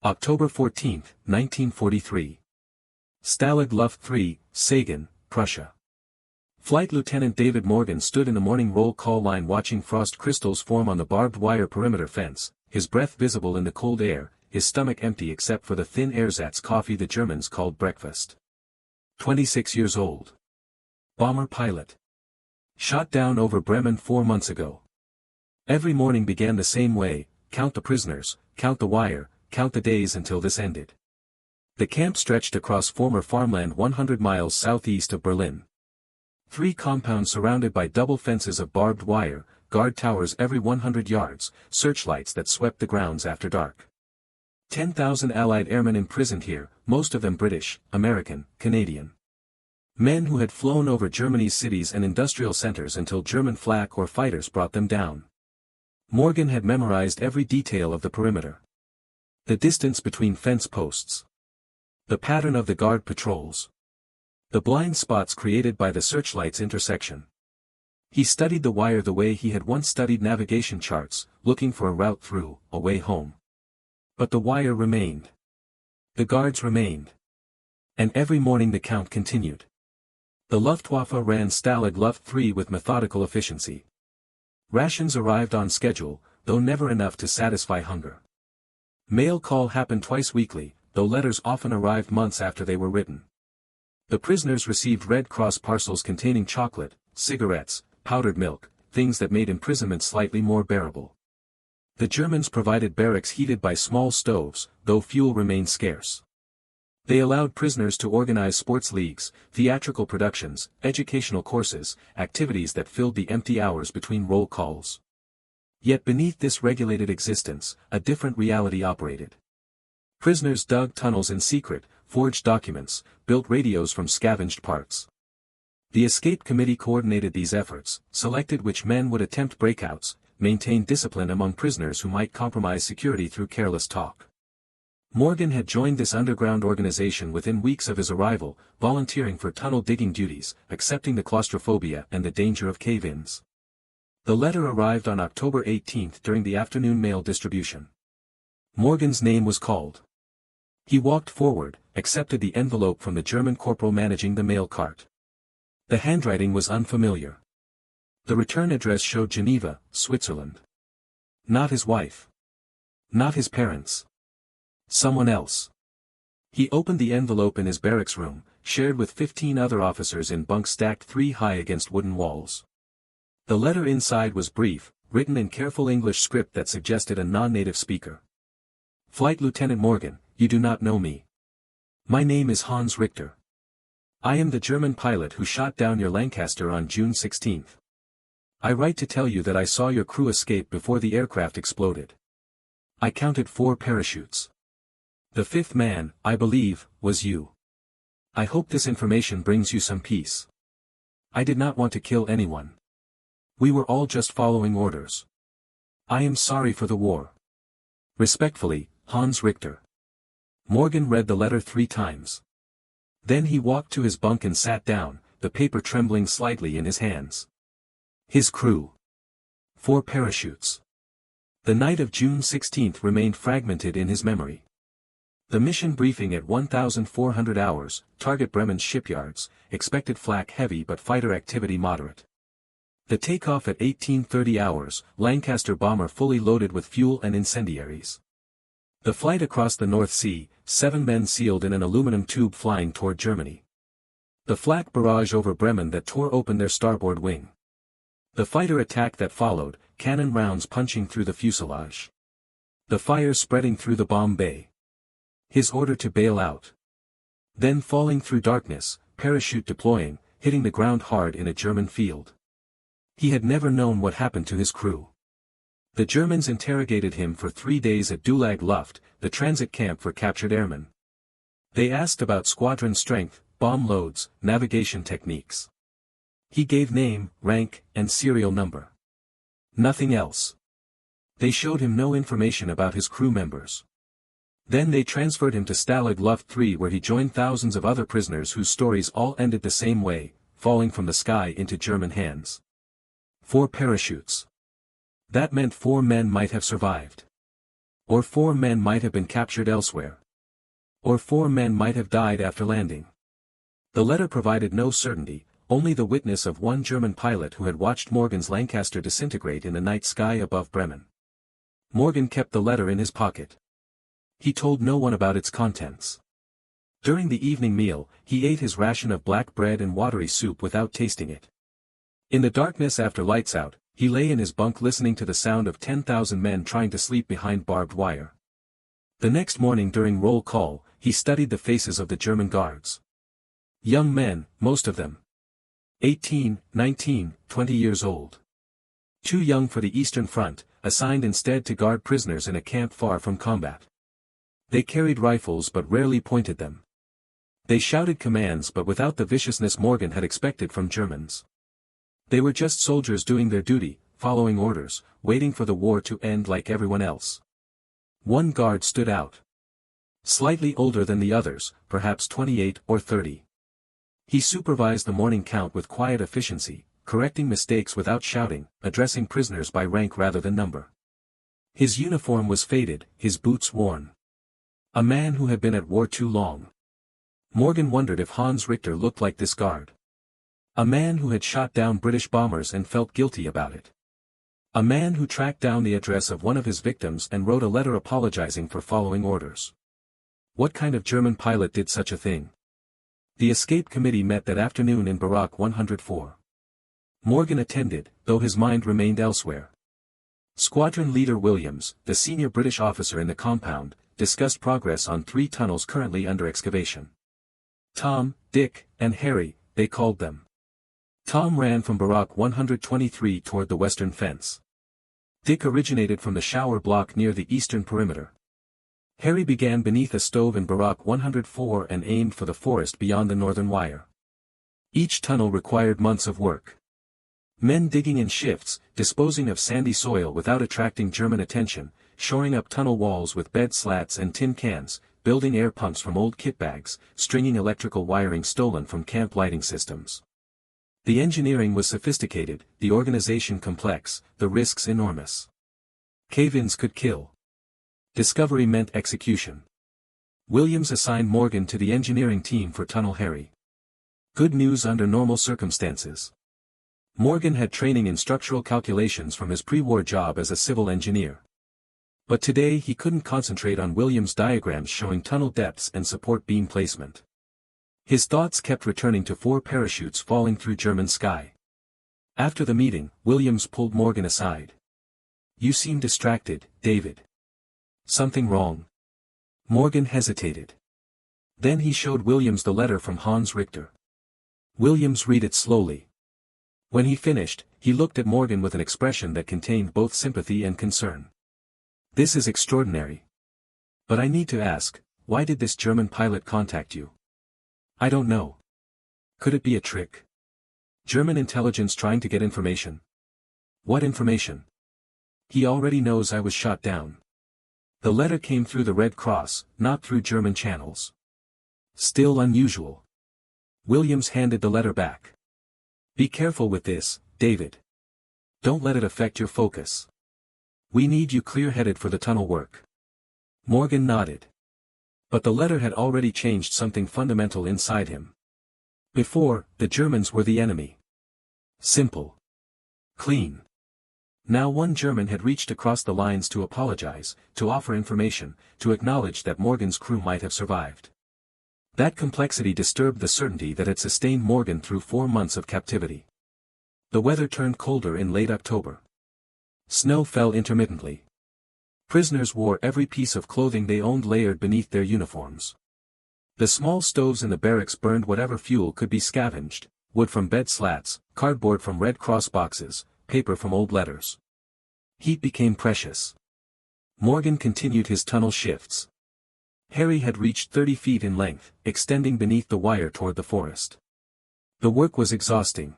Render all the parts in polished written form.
October 14, 1943. Stalag Luft III, Sagan, Prussia. Flight Lieutenant David Morgan stood in the morning roll call line watching frost crystals form on the barbed wire perimeter fence, his breath visible in the cold air, his stomach empty except for the thin ersatz coffee the Germans called breakfast. 26 years old. Bomber pilot. Shot down over Bremen 4 months ago. Every morning began the same way: count the prisoners, count the wire, count the days until this ended. The camp stretched across former farmland 100 miles southeast of Berlin. 3 compounds surrounded by double fences of barbed wire, guard towers every 100 yards, searchlights that swept the grounds after dark. 10,000 Allied airmen imprisoned here, most of them British, American, Canadian. Men who had flown over Germany's cities and industrial centers until German flak or fighters brought them down. Morgan had memorized every detail of the perimeter. The distance between fence posts. The pattern of the guard patrols. The blind spots created by the searchlight's intersection. He studied the wire the way he had once studied navigation charts, looking for a route through, a way home. But the wire remained. The guards remained. And every morning the count continued. The Luftwaffe ran Stalag Luft III with methodical efficiency. Rations arrived on schedule, though never enough to satisfy hunger. Mail call happened twice weekly, though letters often arrived months after they were written. The prisoners received Red Cross parcels containing chocolate, cigarettes, powdered milk, things that made imprisonment slightly more bearable. The Germans provided barracks heated by small stoves, though fuel remained scarce. They allowed prisoners to organize sports leagues, theatrical productions, educational courses, activities that filled the empty hours between roll calls. Yet beneath this regulated existence, a different reality operated. Prisoners dug tunnels in secret, forged documents, built radios from scavenged parts. The escape committee coordinated these efforts, selected which men would attempt breakouts, maintained discipline among prisoners who might compromise security through careless talk. Morgan had joined this underground organization within weeks of his arrival, volunteering for tunnel digging duties, accepting the claustrophobia and the danger of cave-ins. The letter arrived on October 18 during the afternoon mail distribution. Morgan's name was called. He walked forward, accepted the envelope from the German corporal managing the mail cart. The handwriting was unfamiliar. The return address showed Geneva, Switzerland. Not his wife. Not his parents. Someone else. He opened the envelope in his barracks room, shared with 15 other officers in bunks stacked 3 high against wooden walls. The letter inside was brief, written in careful English script that suggested a non-native speaker. Flight Lieutenant Morgan, you do not know me. My name is Hans Richter. I am the German pilot who shot down your Lancaster on June 16. I write to tell you that I saw your crew escape before the aircraft exploded. I counted 4 parachutes. The 5th man, I believe, was you. I hope this information brings you some peace. I did not want to kill anyone. We were all just following orders. I am sorry for the war. Respectfully, Hans Richter. Morgan read the letter 3 times. Then he walked to his bunk and sat down, the paper trembling slightly in his hands. His crew. 4 parachutes. The night of June 16 remained fragmented in his memory. The mission briefing at 1,400 hours, target Bremen's shipyards, expected flak heavy but fighter activity moderate. The takeoff at 1830 hours, Lancaster bomber fully loaded with fuel and incendiaries. The flight across the North Sea, 7 men sealed in an aluminum tube flying toward Germany. The flak barrage over Bremen that tore open their starboard wing. The fighter attack that followed, cannon rounds punching through the fuselage. The fire spreading through the bomb bay. His order to bail out. Then falling through darkness, parachute deploying, hitting the ground hard in a German field. He had never known what happened to his crew. The Germans interrogated him for 3 days at Stalag Luft, the transit camp for captured airmen. They asked about squadron strength, bomb loads, navigation techniques. He gave name, rank, and serial number. Nothing else. They showed him no information about his crew members. Then they transferred him to Stalag Luft III, where he joined thousands of other prisoners whose stories all ended the same way, falling from the sky into German hands. 4 parachutes. That meant 4 men might have survived. Or 4 men might have been captured elsewhere. Or 4 men might have died after landing. The letter provided no certainty, only the witness of one German pilot who had watched Morgan's Lancaster disintegrate in the night sky above Bremen. Morgan kept the letter in his pocket. He told no one about its contents. During the evening meal, he ate his ration of black bread and watery soup without tasting it. In the darkness after lights out, he lay in his bunk listening to the sound of 10,000 men trying to sleep behind barbed wire. The next morning during roll call, he studied the faces of the German guards. Young men, most of them. 18, 19, 20 years old. Too young for the Eastern Front, assigned instead to guard prisoners in a camp far from combat. They carried rifles but rarely pointed them. They shouted commands but without the viciousness Morgan had expected from Germans. They were just soldiers doing their duty, following orders, waiting for the war to end like everyone else. One guard stood out. Slightly older than the others, perhaps 28 or 30. He supervised the morning count with quiet efficiency, correcting mistakes without shouting, addressing prisoners by rank rather than number. His uniform was faded, his boots worn. A man who had been at war too long. Morgan wondered if Hans Richter looked like this guard. A man who had shot down British bombers and felt guilty about it. A man who tracked down the address of one of his victims and wrote a letter apologizing for following orders. What kind of German pilot did such a thing? The escape committee met that afternoon in Barrack 104. Morgan attended, though his mind remained elsewhere. Squadron Leader Williams, the senior British officer in the compound, discussed progress on 3 tunnels currently under excavation. Tom, Dick, and Harry, they called them. Tom ran from Barrack 123 toward the western fence. Dick originated from the shower block near the eastern perimeter. Harry began beneath a stove in Barrack 104 and aimed for the forest beyond the northern wire. Each tunnel required months of work. Men digging in shifts, disposing of sandy soil without attracting German attention, shoring up tunnel walls with bed slats and tin cans, building air pumps from old kit bags, stringing electrical wiring stolen from camp lighting systems. The engineering was sophisticated, the organization complex, the risks enormous. Cave-ins could kill. Discovery meant execution. Williams assigned Morgan to the engineering team for Tunnel Harry. Good news under normal circumstances. Morgan had training in structural calculations from his pre-war job as a civil engineer. But today he couldn't concentrate on Williams' diagrams showing tunnel depths and support beam placement. His thoughts kept returning to 4 parachutes falling through German sky. After the meeting, Williams pulled Morgan aside. "You seem distracted, David. Something wrong?" Morgan hesitated. Then he showed Williams the letter from Hans Richter. Williams read it slowly. When he finished, he looked at Morgan with an expression that contained both sympathy and concern. "This is extraordinary. But I need to ask, why did this German pilot contact you?" "I don't know. Could it be a trick? German intelligence trying to get information?" "What information?" "He already knows I was shot down. The letter came through the Red Cross, not through German channels." "Still unusual." Williams handed the letter back. "Be careful with this, David. Don't let it affect your focus. We need you clear-headed for the tunnel work." Morgan nodded. But the letter had already changed something fundamental inside him. Before, the Germans were the enemy. Simple. Clean. Now one German had reached across the lines to apologize, to offer information, to acknowledge that Morgan's crew might have survived. That complexity disturbed the certainty that had sustained Morgan through 4 months of captivity. The weather turned colder in late October. Snow fell intermittently. Prisoners wore every piece of clothing they owned layered beneath their uniforms. The small stoves in the barracks burned whatever fuel could be scavenged, wood from bed slats, cardboard from Red Cross boxes, paper from old letters. Heat became precious. Morgan continued his tunnel shifts. Harry had reached 30 feet in length, extending beneath the wire toward the forest. The work was exhausting.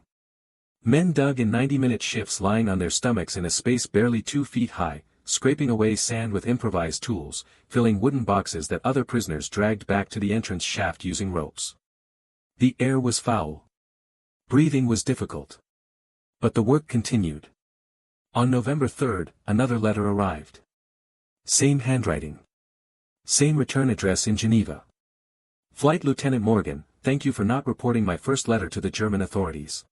Men dug in 90-minute shifts lying on their stomachs in a space barely 2 feet high, scraping away sand with improvised tools, filling wooden boxes that other prisoners dragged back to the entrance shaft using ropes. The air was foul. Breathing was difficult. But the work continued. On November 3, another letter arrived. Same handwriting. Same return address in Geneva. Flight Lieutenant Morgan, thank you for not reporting my first letter to the German authorities.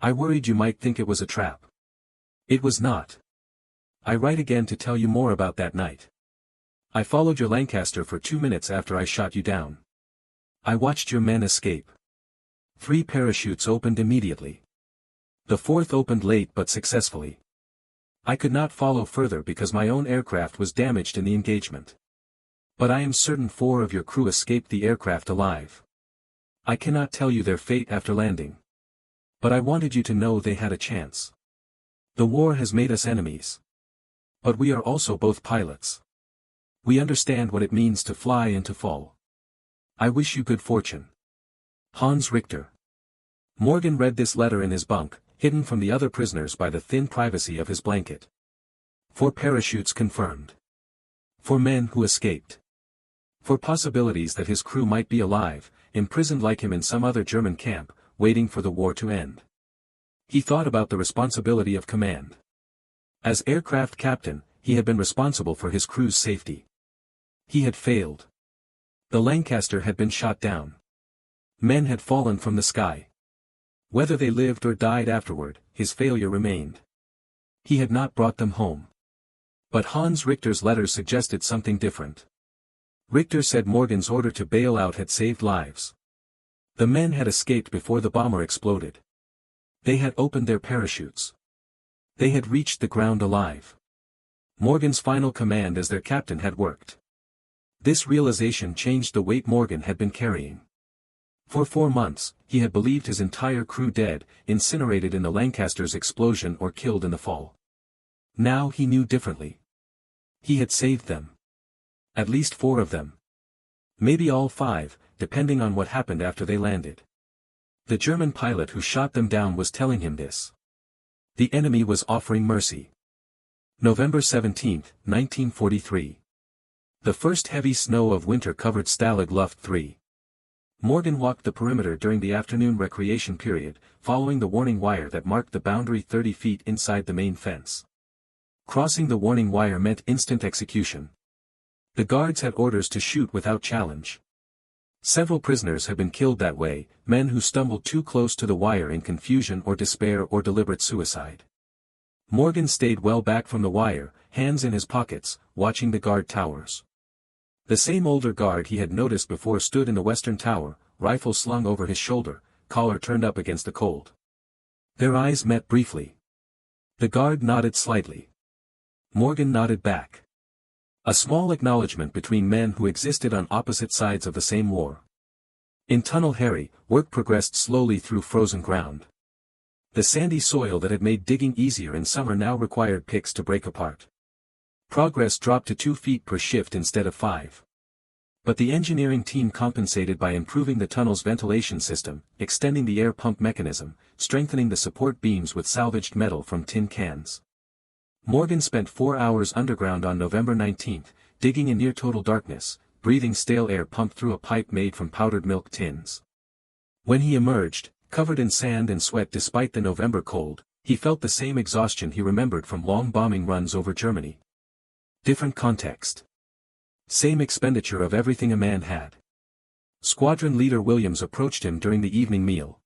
I worried you might think it was a trap. It was not. I write again to tell you more about that night. I followed your Lancaster for 2 minutes after I shot you down. I watched your men escape. 3 parachutes opened immediately. The 4th opened late but successfully. I could not follow further because my own aircraft was damaged in the engagement. But I am certain 4 of your crew escaped the aircraft alive. I cannot tell you their fate after landing. But I wanted you to know they had a chance. The war has made us enemies. But we are also both pilots. We understand what it means to fly and to fall. I wish you good fortune. Hans Richter. Morgan read this letter in his bunk, hidden from the other prisoners by the thin privacy of his blanket. 4 parachutes confirmed. 4 men who escaped. 4 possibilities that his crew might be alive, imprisoned like him in some other German camp, waiting for the war to end. He thought about the responsibility of command. As aircraft captain, he had been responsible for his crew's safety. He had failed. The Lancaster had been shot down. Men had fallen from the sky. Whether they lived or died afterward, his failure remained. He had not brought them home. But Hans Richter's letter suggested something different. Richter said Morgan's order to bail out had saved lives. The men had escaped before the bomber exploded. They had opened their parachutes. They had reached the ground alive. Morgan's final command as their captain had worked. This realization changed the weight Morgan had been carrying. For 4 months, he had believed his entire crew dead, incinerated in the Lancaster's explosion or killed in the fall. Now he knew differently. He had saved them. At least 4 of them. Maybe all 5, depending on what happened after they landed. The German pilot who shot them down was telling him this. The enemy was offering mercy. November 17, 1943. The first heavy snow of winter covered Stalag Luft III. Morgan walked the perimeter during the afternoon recreation period, following the warning wire that marked the boundary 30 feet inside the main fence. Crossing the warning wire meant instant execution. The guards had orders to shoot without challenge. Several prisoners had been killed that way, men who stumbled too close to the wire in confusion or despair or deliberate suicide. Morgan stayed well back from the wire, hands in his pockets, watching the guard towers. The same older guard he had noticed before stood in the western tower, rifle slung over his shoulder, collar turned up against the cold. Their eyes met briefly. The guard nodded slightly. Morgan nodded back. A small acknowledgement between men who existed on opposite sides of the same war. In Tunnel Harry, work progressed slowly through frozen ground. The sandy soil that had made digging easier in summer now required picks to break apart. Progress dropped to 2 feet per shift instead of 5. But the engineering team compensated by improving the tunnel's ventilation system, extending the air pump mechanism, strengthening the support beams with salvaged metal from tin cans. Morgan spent 4 hours underground on November 19, digging in near total darkness, breathing stale air pumped through a pipe made from powdered milk tins. When he emerged, covered in sand and sweat despite the November cold, he felt the same exhaustion he remembered from long bombing runs over Germany. Different context. Same expenditure of everything a man had. Squadron leader Williams approached him during the evening meal.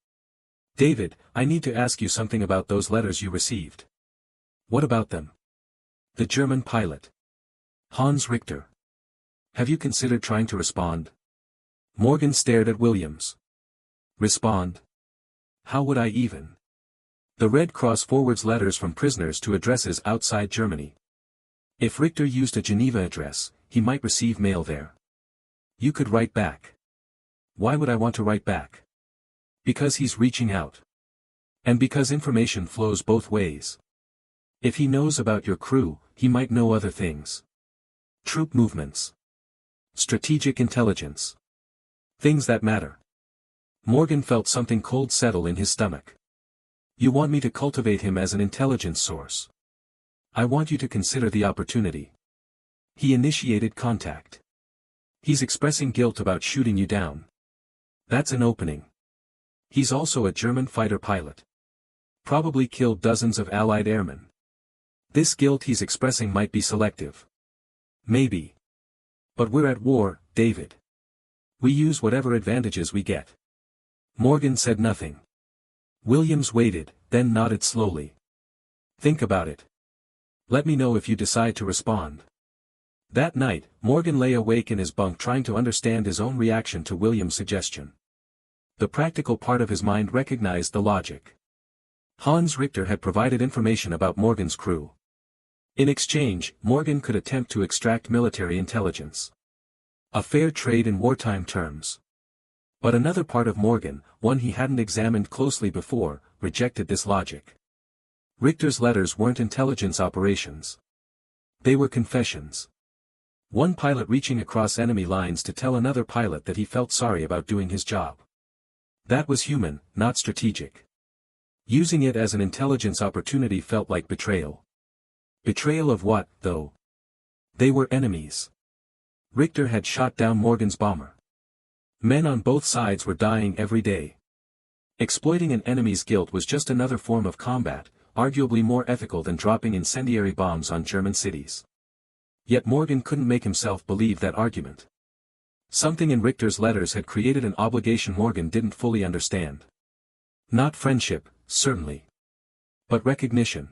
"David, I need to ask you something about those letters you received." "What about them?" "The German pilot. Hans Richter. Have you considered trying to respond?" Morgan stared at Williams. "Respond? How would I even?" The Red Cross forwards letters from prisoners to addresses outside Germany. If Richter used a Geneva address, he might receive mail there. You could write back. Why would I want to write back? Because he's reaching out. And because information flows both ways. If he knows about your crew, he might know other things. Troop movements. Strategic intelligence. Things that matter. Morgan felt something cold settle in his stomach. You want me to cultivate him as an intelligence source. I want you to consider the opportunity. He initiated contact. He's expressing guilt about shooting you down. That's an opening. He's also a German fighter pilot. Probably killed dozens of Allied airmen. This guilt he's expressing might be selective. Maybe. But we're at war, David. We use whatever advantages we get. Morgan said nothing. Williams waited, then nodded slowly. Think about it. Let me know if you decide to respond. That night, Morgan lay awake in his bunk trying to understand his own reaction to Williams' suggestion. The practical part of his mind recognized the logic. Hans Richter had provided information about Morgan's crew. In exchange, Morgan could attempt to extract military intelligence. A fair trade in wartime terms. But another part of Morgan, one he hadn't examined closely before, rejected this logic. Richter's letters weren't intelligence operations. They were confessions. One pilot reaching across enemy lines to tell another pilot that he felt sorry about doing his job. That was human, not strategic. Using it as an intelligence opportunity felt like betrayal. Betrayal of what, though? They were enemies. Richter had shot down Morgan's bomber. Men on both sides were dying every day. Exploiting an enemy's guilt was just another form of combat, arguably more ethical than dropping incendiary bombs on German cities. Yet Morgan couldn't make himself believe that argument. Something in Richter's letters had created an obligation Morgan didn't fully understand. Not friendship, certainly. But recognition.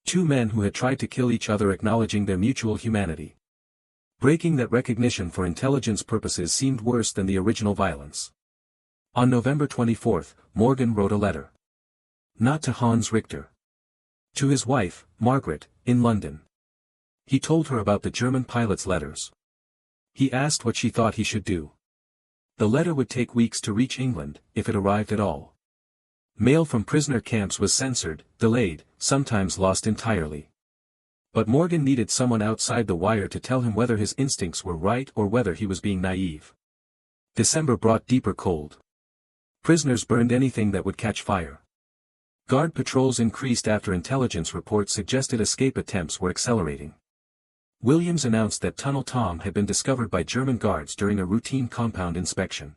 Two men who had tried to kill each other acknowledging their mutual humanity. Breaking that recognition for intelligence purposes seemed worse than the original violence. On November 24, Morgan wrote a letter. Not to Hans Richter. To his wife, Margaret, in London. He told her about the German pilot's letters. He asked what she thought he should do. The letter would take weeks to reach England, if it arrived at all. Mail from prisoner camps was censored, delayed, sometimes lost entirely. But Morgan needed someone outside the wire to tell him whether his instincts were right or whether he was being naive. December brought deeper cold. Prisoners burned anything that would catch fire. Guard patrols increased after intelligence reports suggested escape attempts were accelerating. Williams announced that Tunnel Tom had been discovered by German guards during a routine compound inspection.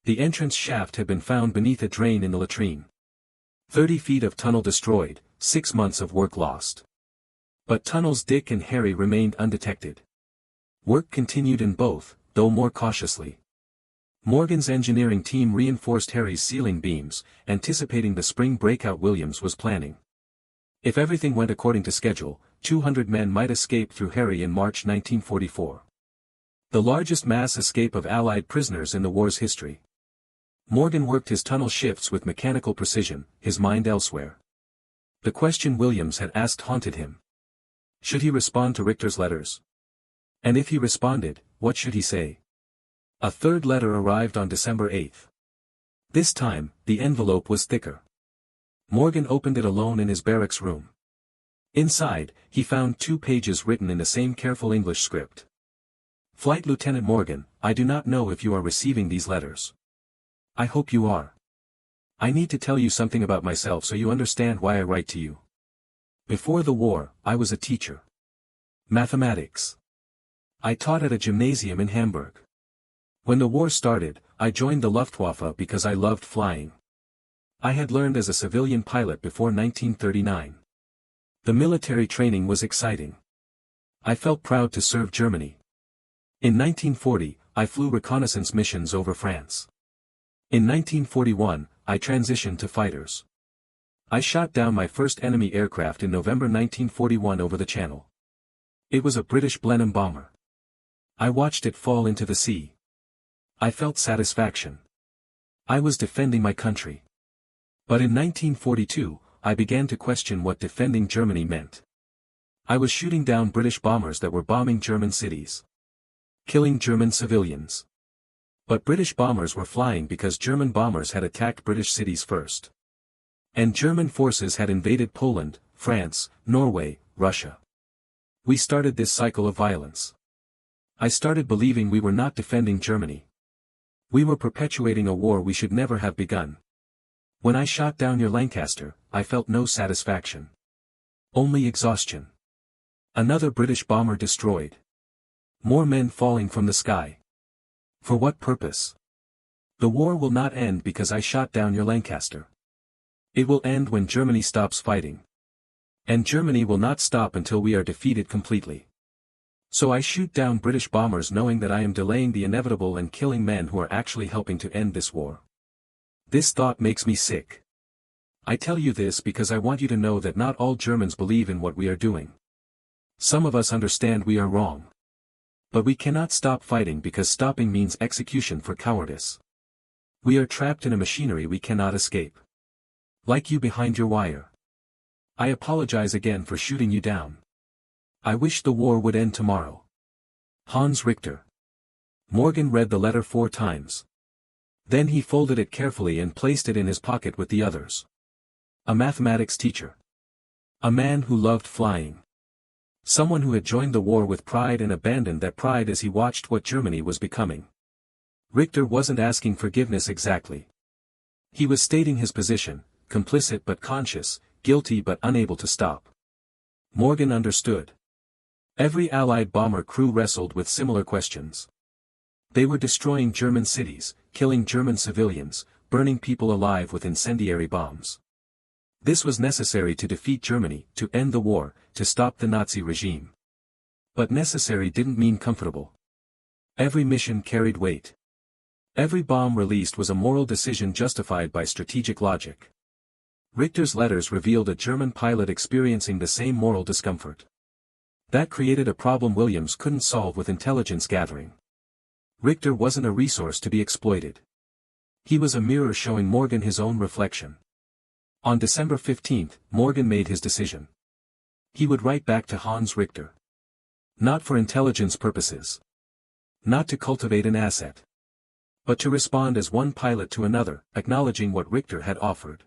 The entrance shaft had been found beneath a drain in the latrine. 30 feet of tunnel destroyed, 6 months of work lost. But tunnels Dick and Harry remained undetected. Work continued in both, though more cautiously. Morgan's engineering team reinforced Harry's ceiling beams, anticipating the spring breakout Williams was planning. If everything went according to schedule, 200 men might escape through Harry in March 1944. The largest mass escape of Allied prisoners in the war's history. Morgan worked his tunnel shifts with mechanical precision, his mind elsewhere. The question Williams had asked haunted him. Should he respond to Richter's letters? And if he responded, what should he say? A third letter arrived on December 8. This time, the envelope was thicker. Morgan opened it alone in his barracks room. Inside, he found 2 pages written in the same careful English script. Flight Lieutenant Morgan, I do not know if you are receiving these letters. I hope you are. I need to tell you something about myself so you understand why I write to you. Before the war, I was a teacher. Mathematics. I taught at a gymnasium in Hamburg. When the war started, I joined the Luftwaffe because I loved flying. I had learned as a civilian pilot before 1939. The military training was exciting. I felt proud to serve Germany. In 1940, I flew reconnaissance missions over France. In 1941, I transitioned to fighters. I shot down my first enemy aircraft in November 1941 over the Channel. It was a British Blenheim bomber. I watched it fall into the sea. I felt satisfaction. I was defending my country. But in 1942, I began to question what defending Germany meant. I was shooting down British bombers that were bombing German cities. Killing German civilians. But British bombers were flying because German bombers had attacked British cities first. And German forces had invaded Poland, France, Norway, Russia. We started this cycle of violence. I started believing we were not defending Germany. We were perpetuating a war we should never have begun. When I shot down your Lancaster, I felt no satisfaction. Only exhaustion. Another British bomber destroyed. More men falling from the sky. For what purpose? The war will not end because I shot down your Lancaster. It will end when Germany stops fighting. And Germany will not stop until we are defeated completely. So I shoot down British bombers knowing that I am delaying the inevitable and killing men who are actually helping to end this war. This thought makes me sick. I tell you this because I want you to know that not all Germans believe in what we are doing. Some of us understand we are wrong. But we cannot stop fighting because stopping means execution for cowardice. We are trapped in a machinery we cannot escape. Like you behind your wire. I apologize again for shooting you down. I wish the war would end tomorrow. Hans Richter. Morgan read the letter 4 times. Then he folded it carefully and placed it in his pocket with the others. A mathematics teacher. A man who loved flying. Someone who had joined the war with pride and abandoned that pride as he watched what Germany was becoming. Richter wasn't asking forgiveness exactly. He was stating his position, complicit but conscious, guilty but unable to stop. Morgan understood. Every Allied bomber crew wrestled with similar questions. They were destroying German cities, killing German civilians, burning people alive with incendiary bombs. This was necessary to defeat Germany, to end the war, to stop the Nazi regime. But necessary didn't mean comfortable. Every mission carried weight. Every bomb released was a moral decision justified by strategic logic. Richter's letters revealed a German pilot experiencing the same moral discomfort. That created a problem Williams couldn't solve with intelligence gathering. Richter wasn't a resource to be exploited. He was a mirror showing Morgan his own reflection. On December 15, Morgan made his decision. He would write back to Hans Richter. Not for intelligence purposes. Not to cultivate an asset. But to respond as one pilot to another, acknowledging what Richter had offered.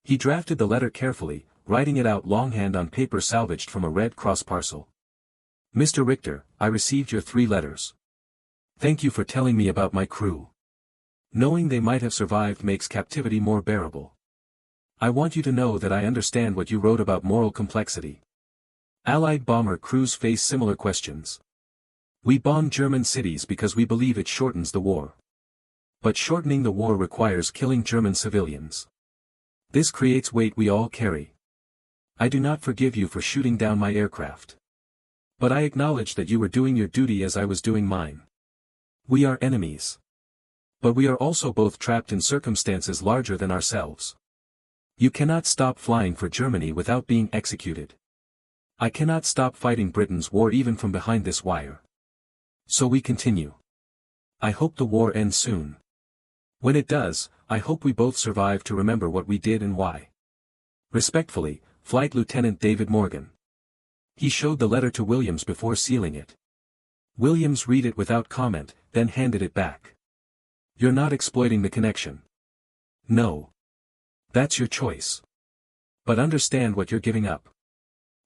He drafted the letter carefully, writing it out longhand on paper salvaged from a Red Cross parcel. Mr. Richter, I received your 3 letters. Thank you for telling me about my crew. Knowing they might have survived makes captivity more bearable. I want you to know that I understand what you wrote about moral complexity. Allied bomber crews face similar questions. We bomb German cities because we believe it shortens the war. But shortening the war requires killing German civilians. This creates weight we all carry. I do not forgive you for shooting down my aircraft. But I acknowledge that you were doing your duty as I was doing mine. We are enemies. But we are also both trapped in circumstances larger than ourselves. You cannot stop flying for Germany without being executed. I cannot stop fighting Britain's war even from behind this wire. So we continue. I hope the war ends soon. When it does, I hope we both survive to remember what we did and why. Respectfully, Flight Lieutenant David Morgan. He showed the letter to Williams before sealing it. Williams read it without comment, then handed it back. You're not exploiting the connection. No. That's your choice. But understand what you're giving up.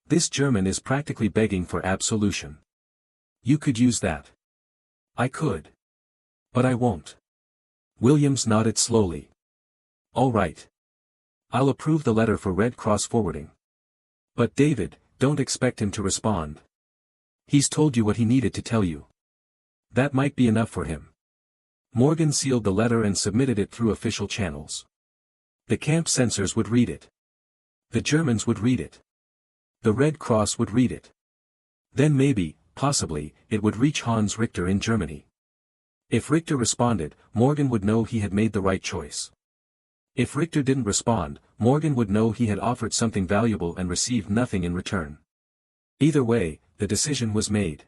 This German is practically begging for absolution. You could use that. I could. But I won't. Williams nodded slowly. All right. I'll approve the letter for Red Cross forwarding. But David, don't expect him to respond. He's told you what he needed to tell you. That might be enough for him. Morgan sealed the letter and submitted it through official channels. The camp censors would read it. The Germans would read it. The Red Cross would read it. Then maybe, possibly, it would reach Hans Richter in Germany. If Richter responded, Morgan would know he had made the right choice. If Richter didn't respond, Morgan would know he had offered something valuable and received nothing in return. Either way, the decision was made.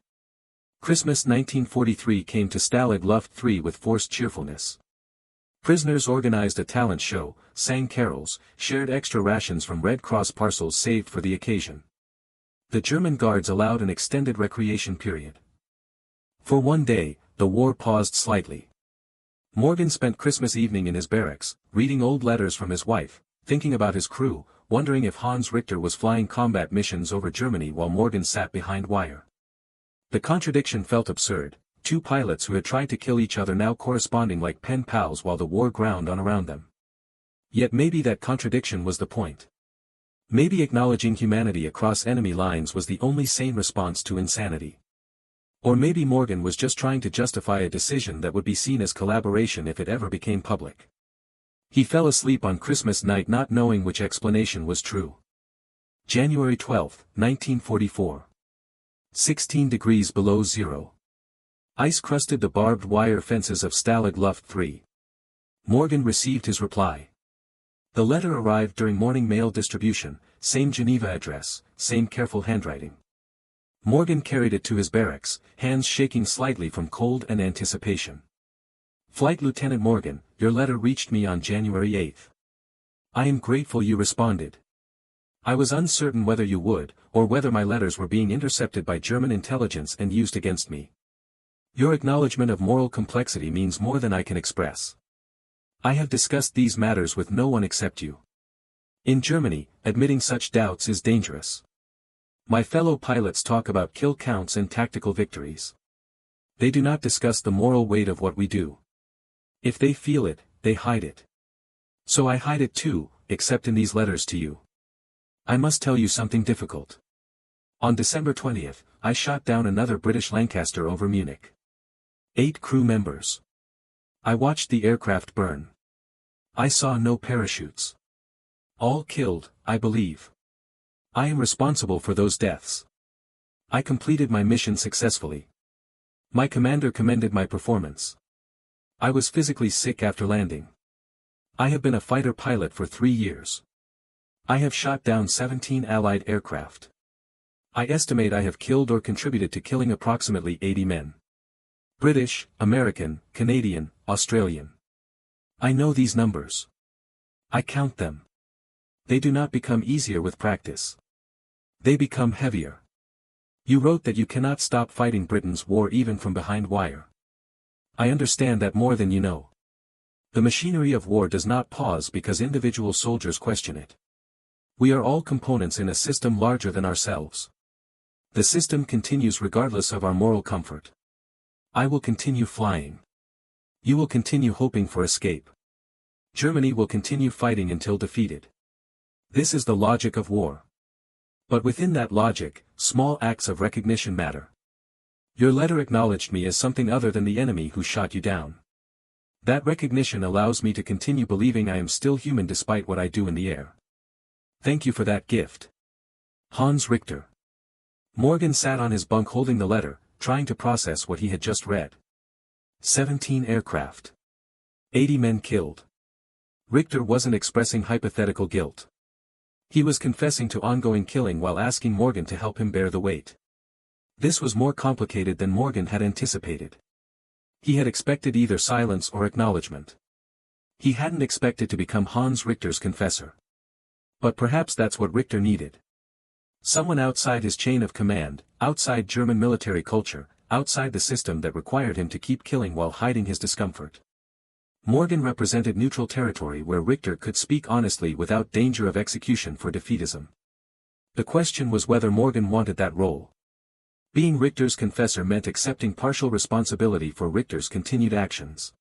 Christmas 1943 came to Stalag Luft III with forced cheerfulness. Prisoners organized a talent show, sang carols, shared extra rations from Red Cross parcels saved for the occasion. The German guards allowed an extended recreation period. For one day, the war paused slightly. Morgan spent Christmas evening in his barracks, reading old letters from his wife, thinking about his crew, wondering if Hans Richter was flying combat missions over Germany while Morgan sat behind wire. The contradiction felt absurd, 2 pilots who had tried to kill each other now corresponding like pen pals while the war ground on around them. Yet maybe that contradiction was the point. Maybe acknowledging humanity across enemy lines was the only sane response to insanity. Or maybe Morgan was just trying to justify a decision that would be seen as collaboration if it ever became public. He fell asleep on Christmas night not knowing which explanation was true. January 12, 1944. 16 degrees below zero. Ice crusted the barbed wire fences of Stalag Luft III. Morgan received his reply. The letter arrived during morning mail distribution, same Geneva address, same careful handwriting. Morgan carried it to his barracks, hands shaking slightly from cold and anticipation. Flight Lieutenant Morgan, your letter reached me on January 8. I am grateful you responded. I was uncertain whether you would, or whether my letters were being intercepted by German intelligence and used against me. Your acknowledgement of moral complexity means more than I can express. I have discussed these matters with no one except you. In Germany, admitting such doubts is dangerous. My fellow pilots talk about kill counts and tactical victories. They do not discuss the moral weight of what we do. If they feel it, they hide it. So I hide it too, except in these letters to you. I must tell you something difficult. On December 20th, I shot down another British Lancaster over Munich. 8 crew members. I watched the aircraft burn. I saw no parachutes. All killed, I believe. I am responsible for those deaths. I completed my mission successfully. My commander commended my performance. I was physically sick after landing. I have been a fighter pilot for 3 years. I have shot down 17 Allied aircraft. I estimate I have killed or contributed to killing approximately 80 men. British, American, Canadian, Australian. I know these numbers. I count them. They do not become easier with practice. They become heavier. You wrote that you cannot stop fighting Britain's war even from behind wire. I understand that more than you know. The machinery of war does not pause because individual soldiers question it. We are all components in a system larger than ourselves. The system continues regardless of our moral comfort. I will continue flying. You will continue hoping for escape. Germany will continue fighting until defeated. This is the logic of war. But within that logic, small acts of recognition matter. Your letter acknowledged me as something other than the enemy who shot you down. That recognition allows me to continue believing I am still human despite what I do in the air. Thank you for that gift. Hans Richter. Morgan sat on his bunk holding the letter, trying to process what he had just read. 17 aircraft. 80 men killed. Richter wasn't expressing hypothetical guilt. He was confessing to ongoing killing while asking Morgan to help him bear the weight. This was more complicated than Morgan had anticipated. He had expected either silence or acknowledgement. He hadn't expected to become Hans Richter's confessor. But perhaps that's what Richter needed. Someone outside his chain of command, outside German military culture, outside the system that required him to keep killing while hiding his discomfort. Morgan represented neutral territory where Richter could speak honestly without danger of execution for defeatism. The question was whether Morgan wanted that role. Being Richter's confessor meant accepting partial responsibility for Richter's continued actions.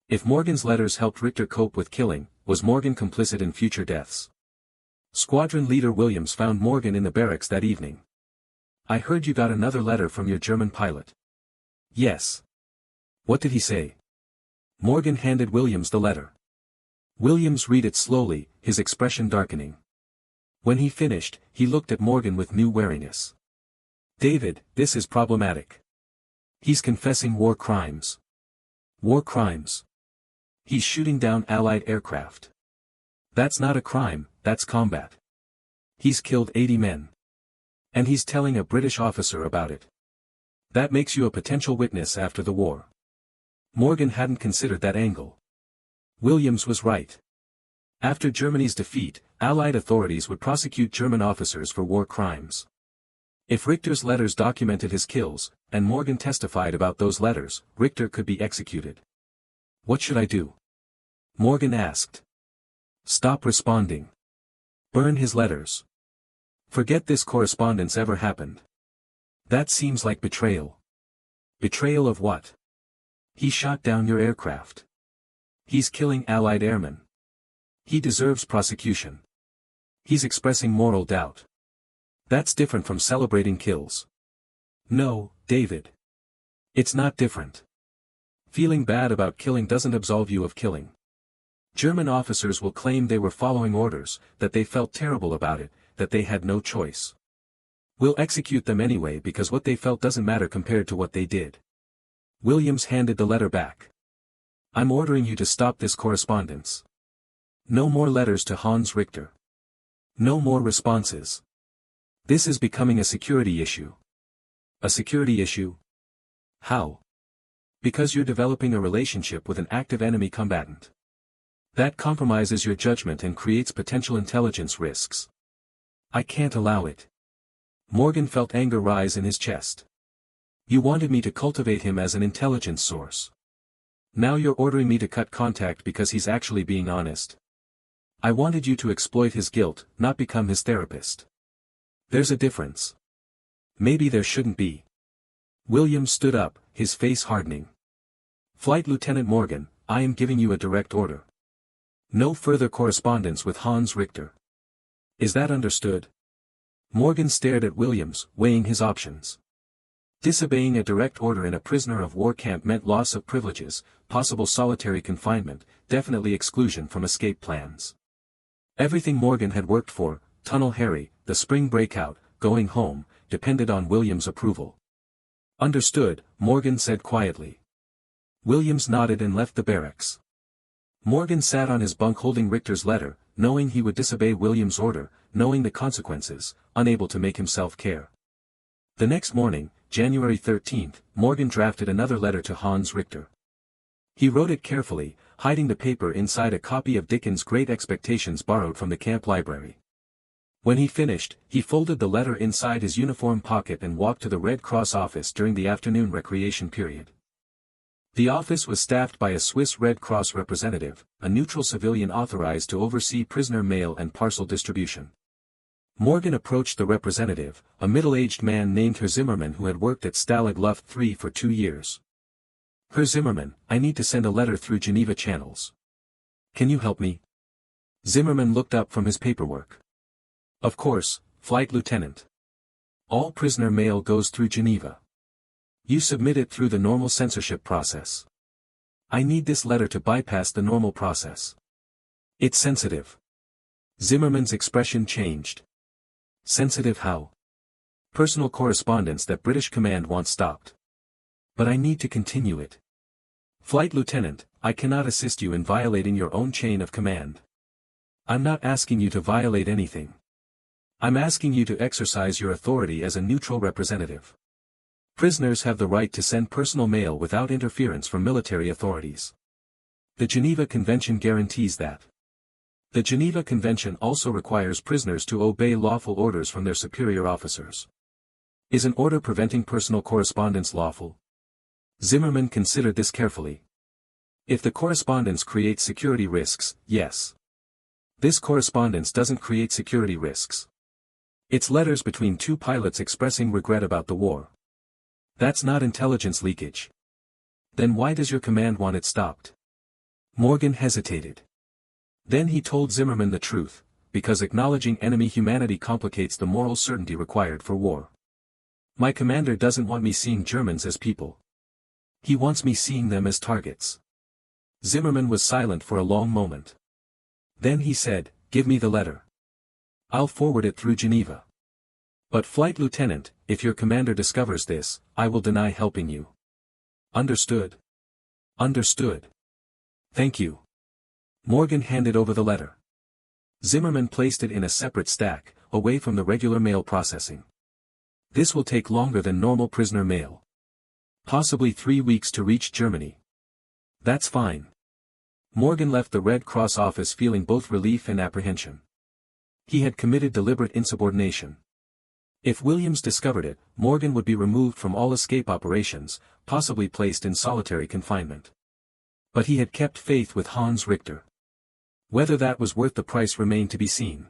If Morgan's letters helped Richter cope with killing, was Morgan complicit in future deaths? Squadron leader Williams found Morgan in the barracks that evening. I heard you got another letter from your German pilot. Yes. What did he say? Morgan handed Williams the letter. Williams read it slowly, his expression darkening. When he finished, he looked at Morgan with new wariness. David, this is problematic. He's confessing war crimes. War crimes. He's shooting down Allied aircraft. That's not a crime, that's combat. He's killed 80 men. And he's telling a British officer about it. That makes you a potential witness after the war. Morgan hadn't considered that angle. Williams was right. After Germany's defeat, Allied authorities would prosecute German officers for war crimes. If Richter's letters documented his kills, and Morgan testified about those letters, Richter could be executed. What should I do? Morgan asked. Stop responding. Burn his letters. Forget this correspondence ever happened. That seems like betrayal. Betrayal of what? He shot down your aircraft. He's killing Allied airmen. He deserves prosecution. He's expressing moral doubt. That's different from celebrating kills. No, David. It's not different. Feeling bad about killing doesn't absolve you of killing. German officers will claim they were following orders, that they felt terrible about it, that they had no choice. We'll execute them anyway because what they felt doesn't matter compared to what they did. Williams handed the letter back. I'm ordering you to stop this correspondence. No more letters to Hans Richter. No more responses. This is becoming a security issue. A security issue? How? Because you're developing a relationship with an active enemy combatant. That compromises your judgment and creates potential intelligence risks. I can't allow it. Morgan felt anger rise in his chest. You wanted me to cultivate him as an intelligence source. Now you're ordering me to cut contact because he's actually being honest. I wanted you to exploit his guilt, not become his therapist. There's a difference. Maybe there shouldn't be. Williams stood up, his face hardening. Flight Lieutenant Morgan, I am giving you a direct order. No further correspondence with Hans Richter. Is that understood? Morgan stared at Williams, weighing his options. Disobeying a direct order in a prisoner of war camp meant loss of privileges, possible solitary confinement, definitely exclusion from escape plans. Everything Morgan had worked for, Tunnel Harry, the spring breakout, going home, depended on Williams' approval. Understood, Morgan said quietly. Williams nodded and left the barracks. Morgan sat on his bunk holding Richter's letter, knowing he would disobey Williams' order, knowing the consequences, unable to make himself care. The next morning, January 13th, Morgan drafted another letter to Hans Richter. He wrote it carefully, hiding the paper inside a copy of Dickens' Great Expectations borrowed from the camp library. When he finished, he folded the letter inside his uniform pocket and walked to the Red Cross office during the afternoon recreation period. The office was staffed by a Swiss Red Cross representative, a neutral civilian authorized to oversee prisoner mail and parcel distribution. Morgan approached the representative, a middle-aged man named Herr Zimmermann who had worked at Stalag Luft III for 2 years. Herr Zimmermann, I need to send a letter through Geneva channels. Can you help me? Zimmermann looked up from his paperwork. Of course, Flight Lieutenant. All prisoner mail goes through Geneva. You submit it through the normal censorship process. I need this letter to bypass the normal process. It's sensitive. Zimmermann's expression changed. Sensitive how? Personal correspondence that British command wants stopped. But I need to continue it. Flight Lieutenant, I cannot assist you in violating your own chain of command. I'm not asking you to violate anything. I'm asking you to exercise your authority as a neutral representative. Prisoners have the right to send personal mail without interference from military authorities. The Geneva Convention guarantees that. The Geneva Convention also requires prisoners to obey lawful orders from their superior officers. Is an order preventing personal correspondence lawful? Zimmermann considered this carefully. If the correspondence creates security risks, yes. This correspondence doesn't create security risks. It's letters between two pilots expressing regret about the war. That's not intelligence leakage. Then why does your command want it stopped? Morgan hesitated. Then he told Zimmermann the truth, because acknowledging enemy humanity complicates the moral certainty required for war. My commander doesn't want me seeing Germans as people. He wants me seeing them as targets. Zimmermann was silent for a long moment. Then he said, give me the letter. I'll forward it through Geneva. But Flight Lieutenant, if your commander discovers this, I will deny helping you. Understood? Understood. Thank you. Morgan handed over the letter. Zimmermann placed it in a separate stack, away from the regular mail processing. This will take longer than normal prisoner mail. Possibly 3 weeks to reach Germany. That's fine. Morgan left the Red Cross office feeling both relief and apprehension. He had committed deliberate insubordination. If Williams discovered it, Morgan would be removed from all escape operations, possibly placed in solitary confinement. But he had kept faith with Hans Richter. Whether that was worth the price remained to be seen.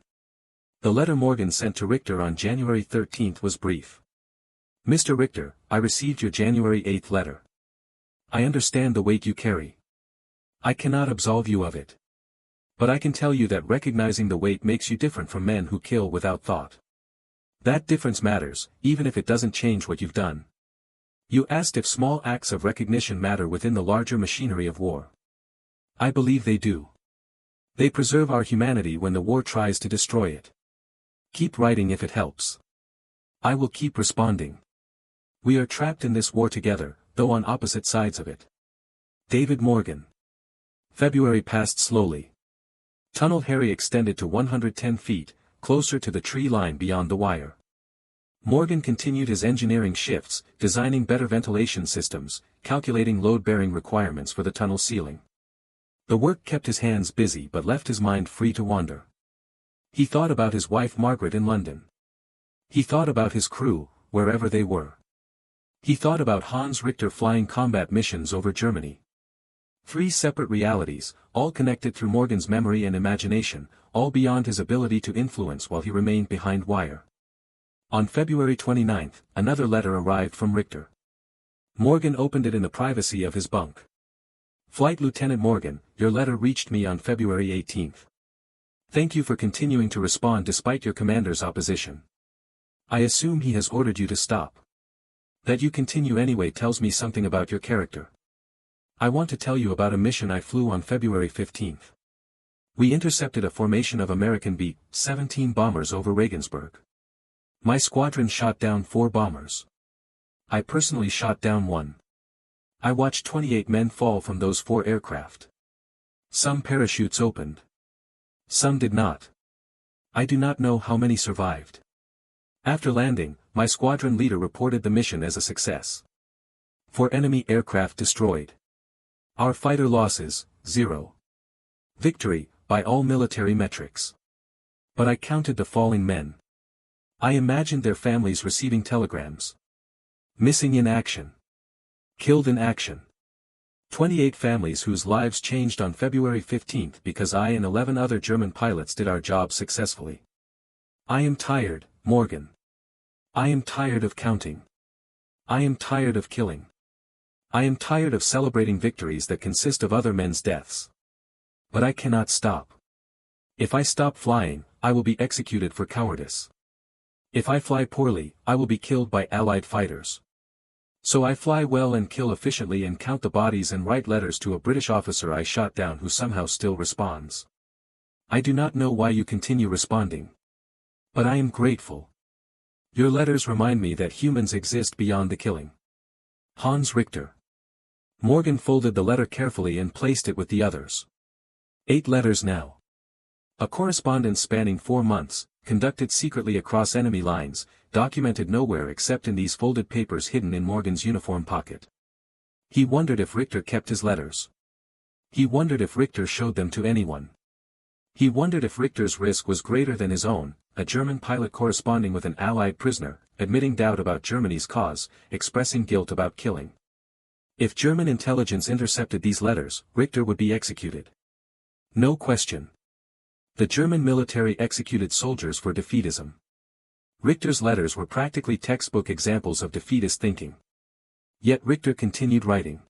The letter Morgan sent to Richter on January 13th was brief. Mr. Richter, I received your January 8th letter. I understand the weight you carry. I cannot absolve you of it. But I can tell you that recognizing the weight makes you different from men who kill without thought. That difference matters, even if it doesn't change what you've done. You asked if small acts of recognition matter within the larger machinery of war. I believe they do. They preserve our humanity when the war tries to destroy it. Keep writing if it helps. I will keep responding. We are trapped in this war together, though on opposite sides of it. David Morgan. February passed slowly. Tunnel Harry extended to 110 feet, closer to the tree line beyond the wire. Morgan continued his engineering shifts, designing better ventilation systems, calculating load-bearing requirements for the tunnel ceiling. The work kept his hands busy but left his mind free to wander. He thought about his wife Margaret in London. He thought about his crew, wherever they were. He thought about Hans Richter flying combat missions over Germany. 3 separate realities, all connected through Morgan's memory and imagination, all beyond his ability to influence while he remained behind wire. On February 29, another letter arrived from Richter. Morgan opened it in the privacy of his bunk. Flight Lieutenant Morgan, your letter reached me on February 18. Thank you for continuing to respond despite your commander's opposition. I assume he has ordered you to stop. That you continue anyway tells me something about your character. I want to tell you about a mission I flew on February 15. We intercepted a formation of American B-17 bombers over Regensburg. My squadron shot down 4 bombers. I personally shot down 1. I watched 28 men fall from those 4 aircraft. Some parachutes opened. Some did not. I do not know how many survived. After landing, my squadron leader reported the mission as a success. 4 enemy aircraft destroyed. Our fighter losses, 0. Victory, by all military metrics. But I counted the falling men. I imagined their families receiving telegrams. Missing in action. Killed in action. 28 families whose lives changed on February 15 because I and 11 other German pilots did our job successfully. I am tired, Morgan. I am tired of counting. I am tired of killing. I am tired of celebrating victories that consist of other men's deaths. But I cannot stop. If I stop flying, I will be executed for cowardice. If I fly poorly, I will be killed by Allied fighters. So I fly well and kill efficiently and count the bodies and write letters to a British officer I shot down who somehow still responds. I do not know why you continue responding. But I am grateful. Your letters remind me that humans exist beyond the killing. Hans Richter. Morgan folded the letter carefully and placed it with the others. 8 letters now. A correspondence spanning 4 months, conducted secretly across enemy lines, documented nowhere except in these folded papers hidden in Morgan's uniform pocket. He wondered if Richter kept his letters. He wondered if Richter showed them to anyone. He wondered if Richter's risk was greater than his own, a German pilot corresponding with an Allied prisoner, admitting doubt about Germany's cause, expressing guilt about killing. If German intelligence intercepted these letters, Richter would be executed. No question. The German military executed soldiers for defeatism. Richter's letters were practically textbook examples of defeatist thinking. Yet Richter continued writing.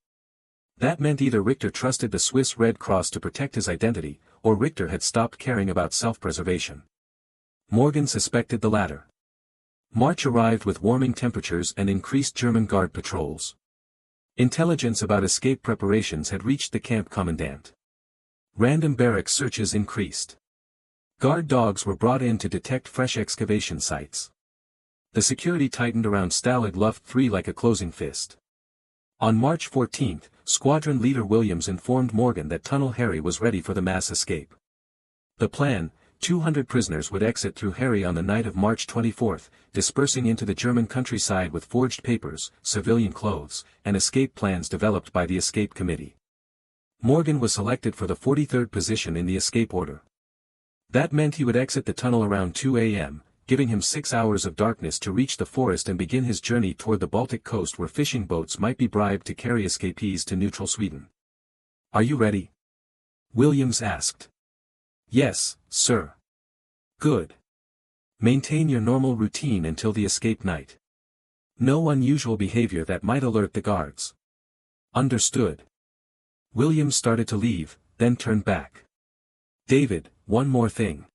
That meant either Richter trusted the Swiss Red Cross to protect his identity, or Richter had stopped caring about self-preservation. Morgan suspected the latter. March arrived with warming temperatures and increased German guard patrols. Intelligence about escape preparations had reached the camp commandant. Random barrack searches increased. Guard dogs were brought in to detect fresh excavation sites. The security tightened around Stalag Luft III like a closing fist. On March 14, Squadron Leader Williams informed Morgan that Tunnel Harry was ready for the mass escape. The plan: 200 prisoners would exit through Harry on the night of March 24, dispersing into the German countryside with forged papers, civilian clothes, and escape plans developed by the escape committee. Morgan was selected for the 43rd position in the escape order. That meant he would exit the tunnel around 2 a.m., giving him 6 hours of darkness to reach the forest and begin his journey toward the Baltic coast where fishing boats might be bribed to carry escapees to neutral Sweden. "Are you ready?" Williams asked. "Yes, sir." "Good. Maintain your normal routine until the escape night. No unusual behavior that might alert the guards." "Understood." Williams started to leave, then turned back. "David, one more thing.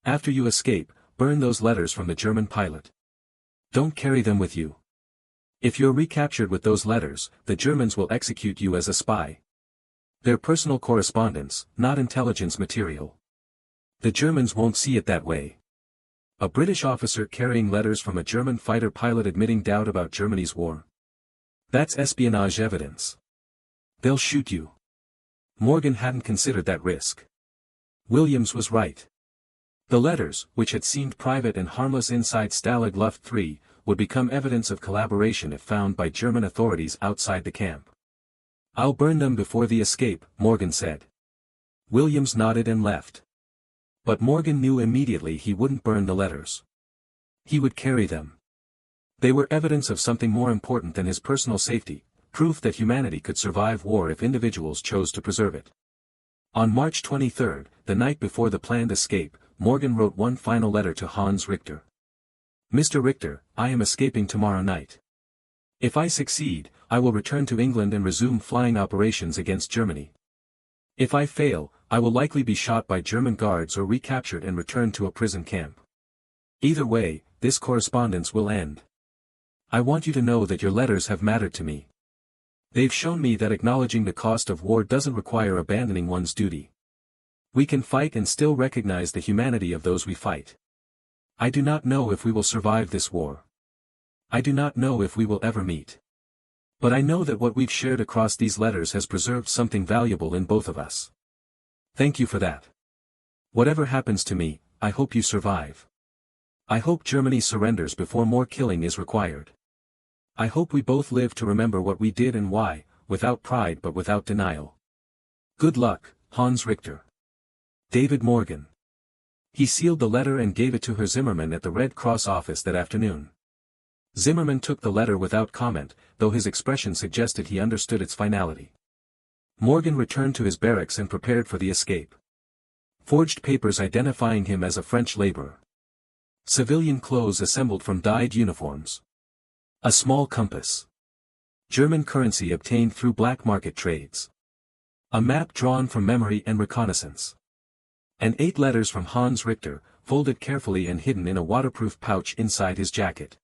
After you escape, burn those letters from the German pilot. Don't carry them with you. If you're recaptured with those letters, the Germans will execute you as a spy. They're personal correspondence, not intelligence material. The Germans won't see it that way. A British officer carrying letters from a German fighter pilot admitting doubt about Germany's war. That's espionage evidence. They'll shoot you. Morgan hadn't considered that risk. Williams was right. The letters, which had seemed private and harmless inside Stalag Luft III, would become evidence of collaboration if found by German authorities outside the camp. "I'll burn them before the escape," Morgan said. Williams nodded and left. But Morgan knew immediately he wouldn't burn the letters. He would carry them. They were evidence of something more important than his personal safety, proof that humanity could survive war if individuals chose to preserve it. On March 23, the night before the planned escape, Morgan wrote one final letter to Hans Richter. "Mr. Richter, I am escaping tomorrow night. If I succeed, I will return to England and resume flying operations against Germany. If I fail, I will likely be shot by German guards or recaptured and returned to a prison camp. Either way, this correspondence will end. I want you to know that your letters have mattered to me. They've shown me that acknowledging the cost of war doesn't require abandoning one's duty. We can fight and still recognize the humanity of those we fight. I do not know if we will survive this war. I do not know if we will ever meet. But I know that what we've shared across these letters has preserved something valuable in both of us. Thank you for that. Whatever happens to me, I hope you survive. I hope Germany surrenders before more killing is required. I hope we both live to remember what we did and why, without pride but without denial. Good luck, Hans Richter." David Morgan. He sealed the letter and gave it to Herr Zimmermann at the Red Cross office that afternoon. Zimmermann took the letter without comment, though his expression suggested he understood its finality. Morgan returned to his barracks and prepared for the escape. Forged papers identifying him as a French laborer. Civilian clothes assembled from dyed uniforms. A small compass. German currency obtained through black market trades. A map drawn from memory and reconnaissance. And 8 letters from Hans Richter, folded carefully and hidden in a waterproof pouch inside his jacket.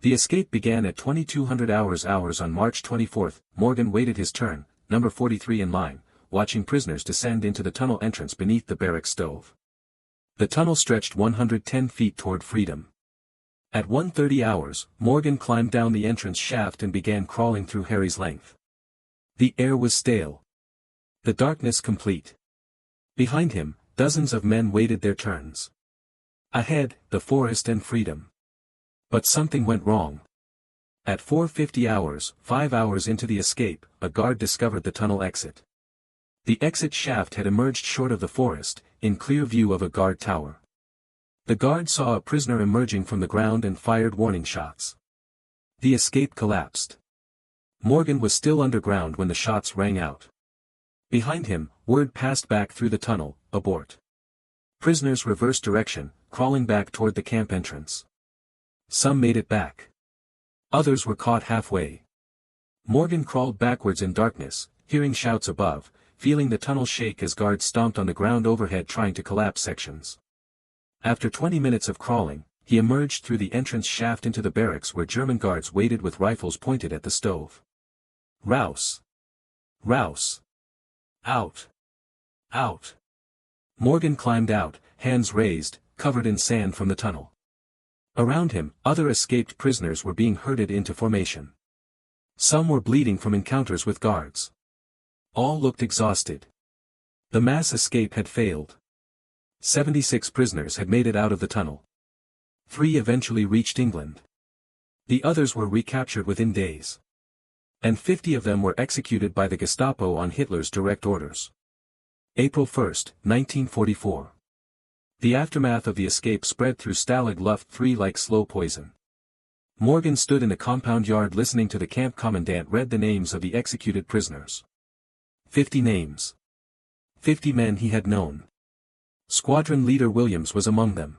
The escape began at 2200 hours on March 24. Morgan waited his turn, number 43 in line, watching prisoners descend into the tunnel entrance beneath the barrack stove. The tunnel stretched 110 feet toward freedom. At 1:30 hours, Morgan climbed down the entrance shaft and began crawling through Harry's length. The air was stale. The darkness complete. Behind him, dozens of men waited their turns. Ahead, the forest and freedom. But something went wrong. At 4:50 hours, 5 hours into the escape, a guard discovered the tunnel exit. The exit shaft had emerged short of the forest, in clear view of a guard tower. The guard saw a prisoner emerging from the ground and fired warning shots. The escape collapsed. Morgan was still underground when the shots rang out. Behind him, word passed back through the tunnel, abort. Prisoners reversed direction, crawling back toward the camp entrance. Some made it back. Others were caught halfway. Morgan crawled backwards in darkness, hearing shouts above, feeling the tunnel shake as guards stomped on the ground overhead trying to collapse sections. After 20 minutes of crawling, he emerged through the entrance shaft into the barracks where German guards waited with rifles pointed at the stove. Rouse! Rouse! Out! Out! Morgan climbed out, hands raised, covered in sand from the tunnel. Around him, other escaped prisoners were being herded into formation. Some were bleeding from encounters with guards. All looked exhausted. The mass escape had failed. 76 prisoners had made it out of the tunnel. 3 eventually reached England. The others were recaptured within days. And 50 of them were executed by the Gestapo on Hitler's direct orders. April 1, 1944. The aftermath of the escape spread through Stalag Luft III like slow poison. Morgan stood in the compound yard listening to the camp commandant read the names of the executed prisoners. 50 names. 50 men he had known. Squadron leader Williams was among them.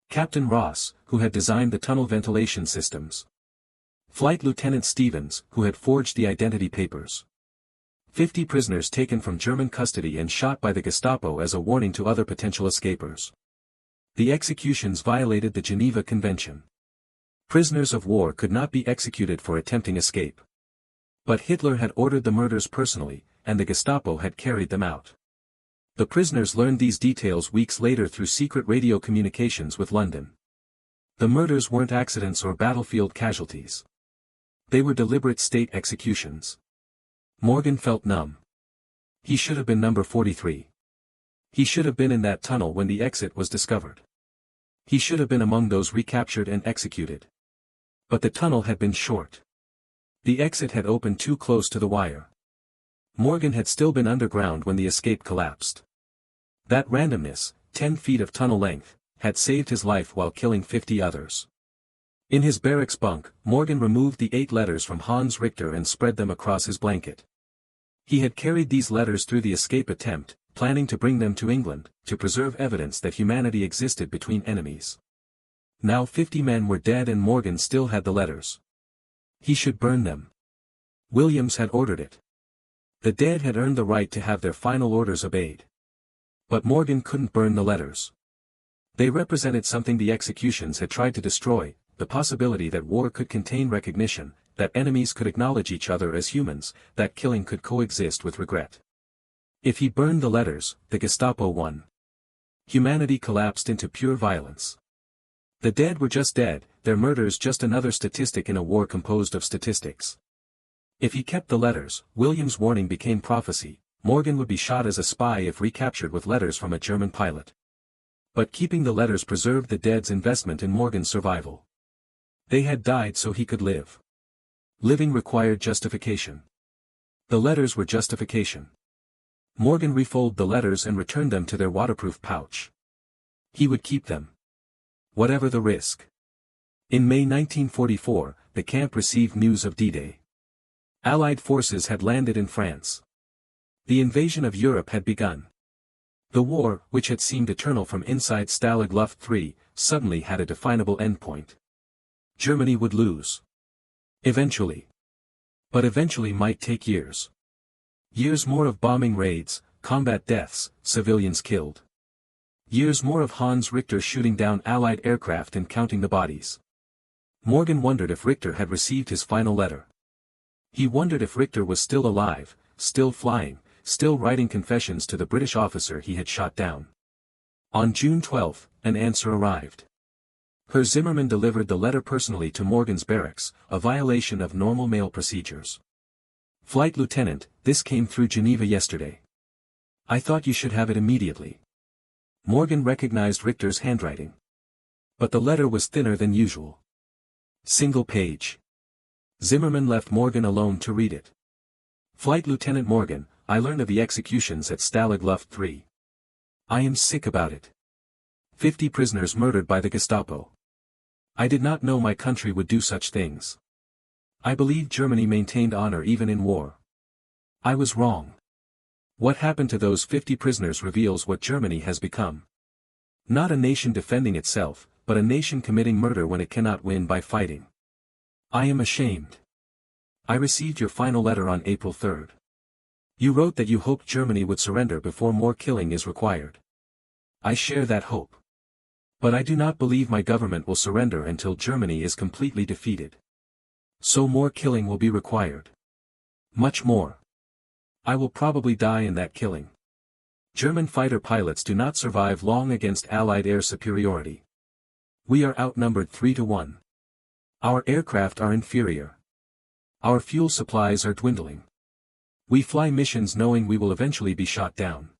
Captain Ross, who had designed the tunnel ventilation systems. Flight Lieutenant Stevens, who had forged the identity papers. 50 prisoners taken from German custody and shot by the Gestapo as a warning to other potential escapers. The executions violated the Geneva Convention. Prisoners of war could not be executed for attempting escape. But Hitler had ordered the murders personally, and the Gestapo had carried them out. The prisoners learned these details weeks later through secret radio communications with London. The murders weren't accidents or battlefield casualties. They were deliberate state executions. Morgan felt numb. He should have been number 43. He should have been in that tunnel when the exit was discovered. He should have been among those recaptured and executed. But the tunnel had been short. The exit had opened too close to the wire. Morgan had still been underground when the escape collapsed. That randomness, 10 feet of tunnel length, had saved his life while killing 50 others. In his barracks bunk, Morgan removed the 8 letters from Hans Richter and spread them across his blanket. He had carried these letters through the escape attempt, planning to bring them to England, to preserve evidence that humanity existed between enemies. Now 50 men were dead and Morgan still had the letters. He should burn them. Williams had ordered it. The dead had earned the right to have their final orders obeyed. But Morgan couldn't burn the letters. They represented something the executions had tried to destroy, the possibility that war could contain recognition, that enemies could acknowledge each other as humans, that killing could coexist with regret. If he burned the letters, the Gestapo won. Humanity collapsed into pure violence. The dead were just dead, their murders just another statistic in a war composed of statistics. If he kept the letters, Williams' warning became prophecy. Morgan would be shot as a spy if recaptured with letters from a German pilot. But keeping the letters preserved the dead's investment in Morgan's survival. They had died so he could live. Living required justification. The letters were justification. Morgan refolded the letters and returned them to their waterproof pouch. He would keep them. Whatever the risk. In May 1944, the camp received news of D-Day. Allied forces had landed in France. The invasion of Europe had begun. The war, which had seemed eternal from inside Stalag Luft III, suddenly had a definable endpoint. Germany would lose. Eventually. But eventually might take years. Years more of bombing raids, combat deaths, civilians killed. Years more of Hans Richter shooting down Allied aircraft and counting the bodies. Morgan wondered if Richter had received his final letter. He wondered if Richter was still alive, still flying, still writing confessions to the British officer he had shot down. On June 12, an answer arrived. Herr Zimmermann delivered the letter personally to Morgan's barracks, a violation of normal mail procedures. Flight Lieutenant, this came through Geneva yesterday. I thought you should have it immediately. Morgan recognized Richter's handwriting. But the letter was thinner than usual. Single page. Zimmermann left Morgan alone to read it. Flight Lieutenant Morgan, I learned of the executions at Stalag Luft III. I am sick about it. 50 prisoners murdered by the Gestapo. I did not know my country would do such things. I believed Germany maintained honor even in war. I was wrong. What happened to those 50 prisoners reveals what Germany has become. Not a nation defending itself, but a nation committing murder when it cannot win by fighting. I am ashamed. I received your final letter on April 3. You wrote that you hoped Germany would surrender before more killing is required. I share that hope. But I do not believe my government will surrender until Germany is completely defeated. So more killing will be required. Much more. I will probably die in that killing. German fighter pilots do not survive long against Allied air superiority. We are outnumbered 3-1. Our aircraft are inferior. Our fuel supplies are dwindling. We fly missions knowing we will eventually be shot down.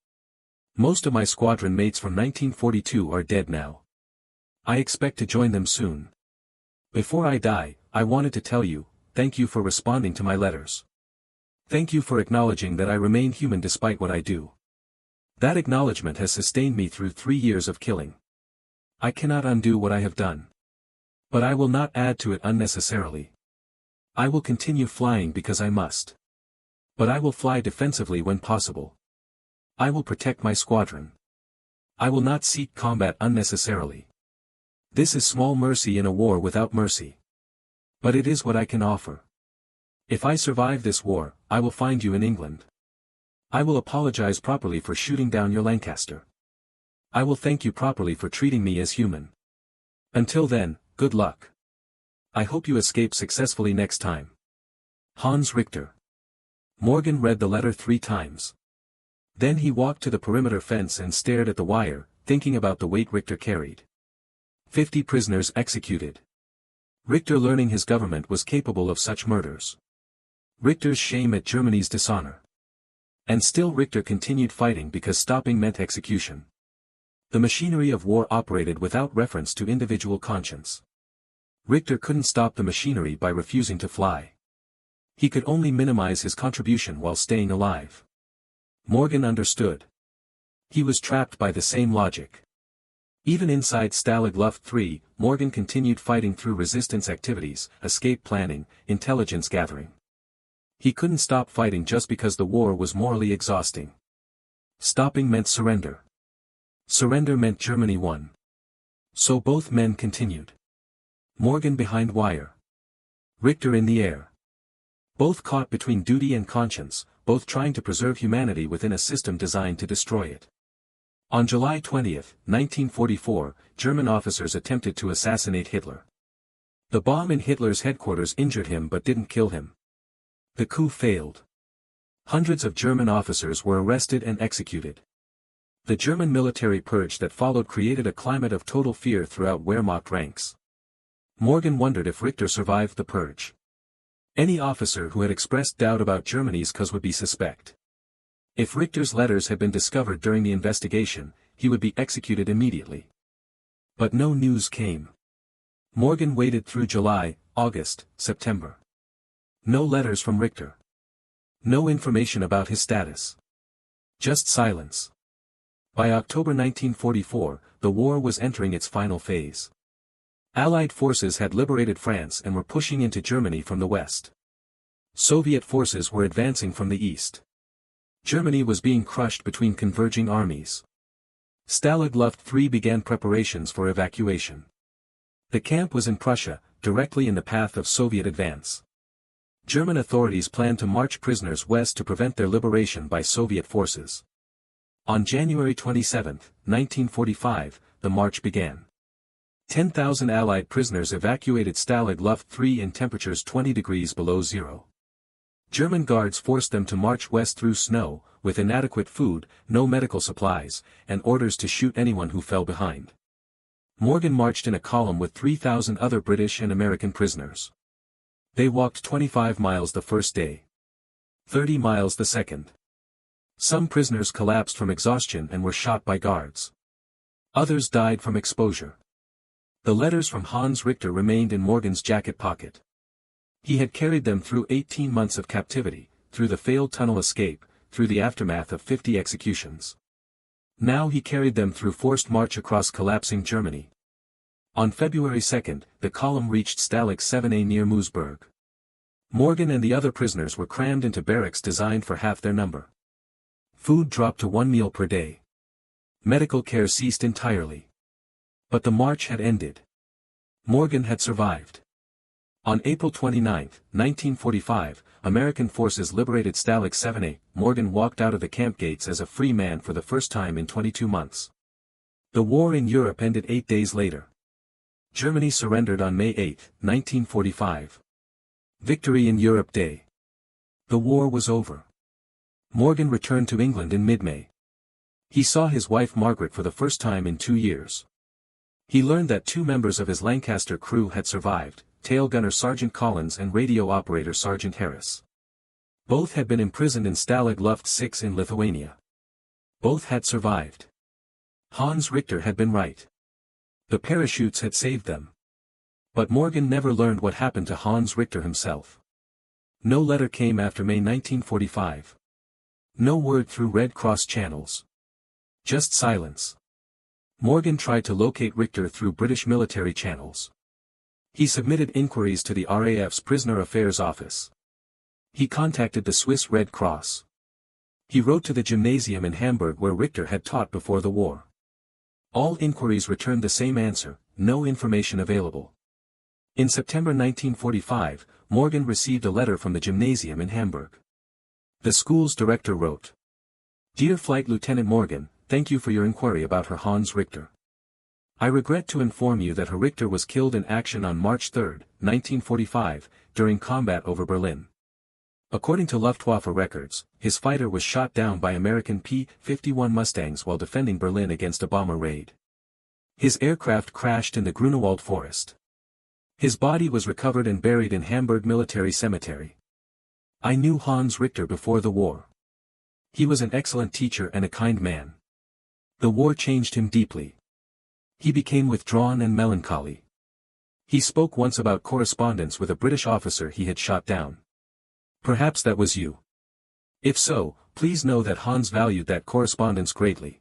Most of my squadron mates from 1942 are dead now. I expect to join them soon. Before I die, I wanted to tell you, thank you for responding to my letters. Thank you for acknowledging that I remain human despite what I do. That acknowledgement has sustained me through 3 years of killing. I cannot undo what I have done. But I will not add to it unnecessarily. I will continue flying because I must. But I will fly defensively when possible. I will protect my squadron. I will not seek combat unnecessarily. This is small mercy in a war without mercy. But it is what I can offer. If I survive this war, I will find you in England. I will apologize properly for shooting down your Lancaster. I will thank you properly for treating me as human. Until then, good luck. I hope you escape successfully next time. Hans Richter. Morgan read the letter 3 times. Then he walked to the perimeter fence and stared at the wire, thinking about the weight Richter carried. 50 prisoners executed. Richter learning his government was capable of such murders. Richter's shame at Germany's dishonor. And still Richter continued fighting because stopping meant execution. The machinery of war operated without reference to individual conscience. Richter couldn't stop the machinery by refusing to fly. He could only minimize his contribution while staying alive. Morgan understood. He was trapped by the same logic. Even inside Stalag Luft III, Morgan continued fighting through resistance activities, escape planning, intelligence gathering. He couldn't stop fighting just because the war was morally exhausting. Stopping meant surrender. Surrender meant Germany won. So both men continued. Morgan behind wire. Richter in the air. Both caught between duty and conscience, both trying to preserve humanity within a system designed to destroy it. On July 20, 1944, German officers attempted to assassinate Hitler. The bomb in Hitler's headquarters injured him but didn't kill him. The coup failed. Hundreds of German officers were arrested and executed. The German military purge that followed created a climate of total fear throughout Wehrmacht ranks. Morgan wondered if Richter survived the purge. Any officer who had expressed doubt about Germany's cause would be suspect. If Richter's letters had been discovered during the investigation, he would be executed immediately. But no news came. Morgan waited through July, August, September. No letters from Richter. No information about his status. Just silence. By October 1944, the war was entering its final phase. Allied forces had liberated France and were pushing into Germany from the west. Soviet forces were advancing from the east. Germany was being crushed between converging armies. Stalag Luft III began preparations for evacuation. The camp was in Prussia, directly in the path of Soviet advance. German authorities planned to march prisoners west to prevent their liberation by Soviet forces. On January 27, 1945, the march began. 10,000 Allied prisoners evacuated Stalag Luft III in temperatures 20 degrees below zero. German guards forced them to march west through snow, with inadequate food, no medical supplies, and orders to shoot anyone who fell behind. Morgan marched in a column with 3,000 other British and American prisoners. They walked 25 miles the first day. 30 miles the second. Some prisoners collapsed from exhaustion and were shot by guards. Others died from exposure. The letters from Hans Richter remained in Morgan's jacket pocket. He had carried them through 18 months of captivity, through the failed tunnel escape, through the aftermath of 50 executions. Now he carried them through forced march across collapsing Germany. On February 2, the column reached Stalag 7A near Moosburg. Morgan and the other prisoners were crammed into barracks designed for half their number. Food dropped to 1 meal per day. Medical care ceased entirely. But the march had ended. Morgan had survived. On April 29, 1945, American forces liberated Stalag 7A. Morgan walked out of the camp gates as a free man for the first time in 22 months. The war in Europe ended 8 days later. Germany surrendered on May 8, 1945. Victory in Europe Day. The war was over. Morgan returned to England in mid-May. He saw his wife Margaret for the first time in 2 years. He learned that 2 members of his Lancaster crew had survived, tail gunner Sergeant Collins and radio operator Sergeant Harris. Both had been imprisoned in Stalag Luft VI in Lithuania. Both had survived. Hans Richter had been right. The parachutes had saved them. But Morgan never learned what happened to Hans Richter himself. No letter came after May 1945. No word through Red Cross channels. Just silence. Morgan tried to locate Richter through British military channels. He submitted inquiries to the RAF's Prisoner Affairs Office. He contacted the Swiss Red Cross. He wrote to the gymnasium in Hamburg where Richter had taught before the war. All inquiries returned the same answer: no information available. In September 1945, Morgan received a letter from the gymnasium in Hamburg. The school's director wrote, "Dear Flight Lieutenant Morgan, thank you for your inquiry about Herr Hans Richter. I regret to inform you that Herr Richter was killed in action on March 3, 1945, during combat over Berlin. According to Luftwaffe records, his fighter was shot down by American P-51 Mustangs while defending Berlin against a bomber raid. His aircraft crashed in the Grunewald forest. His body was recovered and buried in Hamburg Military Cemetery. I knew Hans Richter before the war. He was an excellent teacher and a kind man. The war changed him deeply. He became withdrawn and melancholy. He spoke once about correspondence with a British officer he had shot down. Perhaps that was you. If so, please know that Hans valued that correspondence greatly.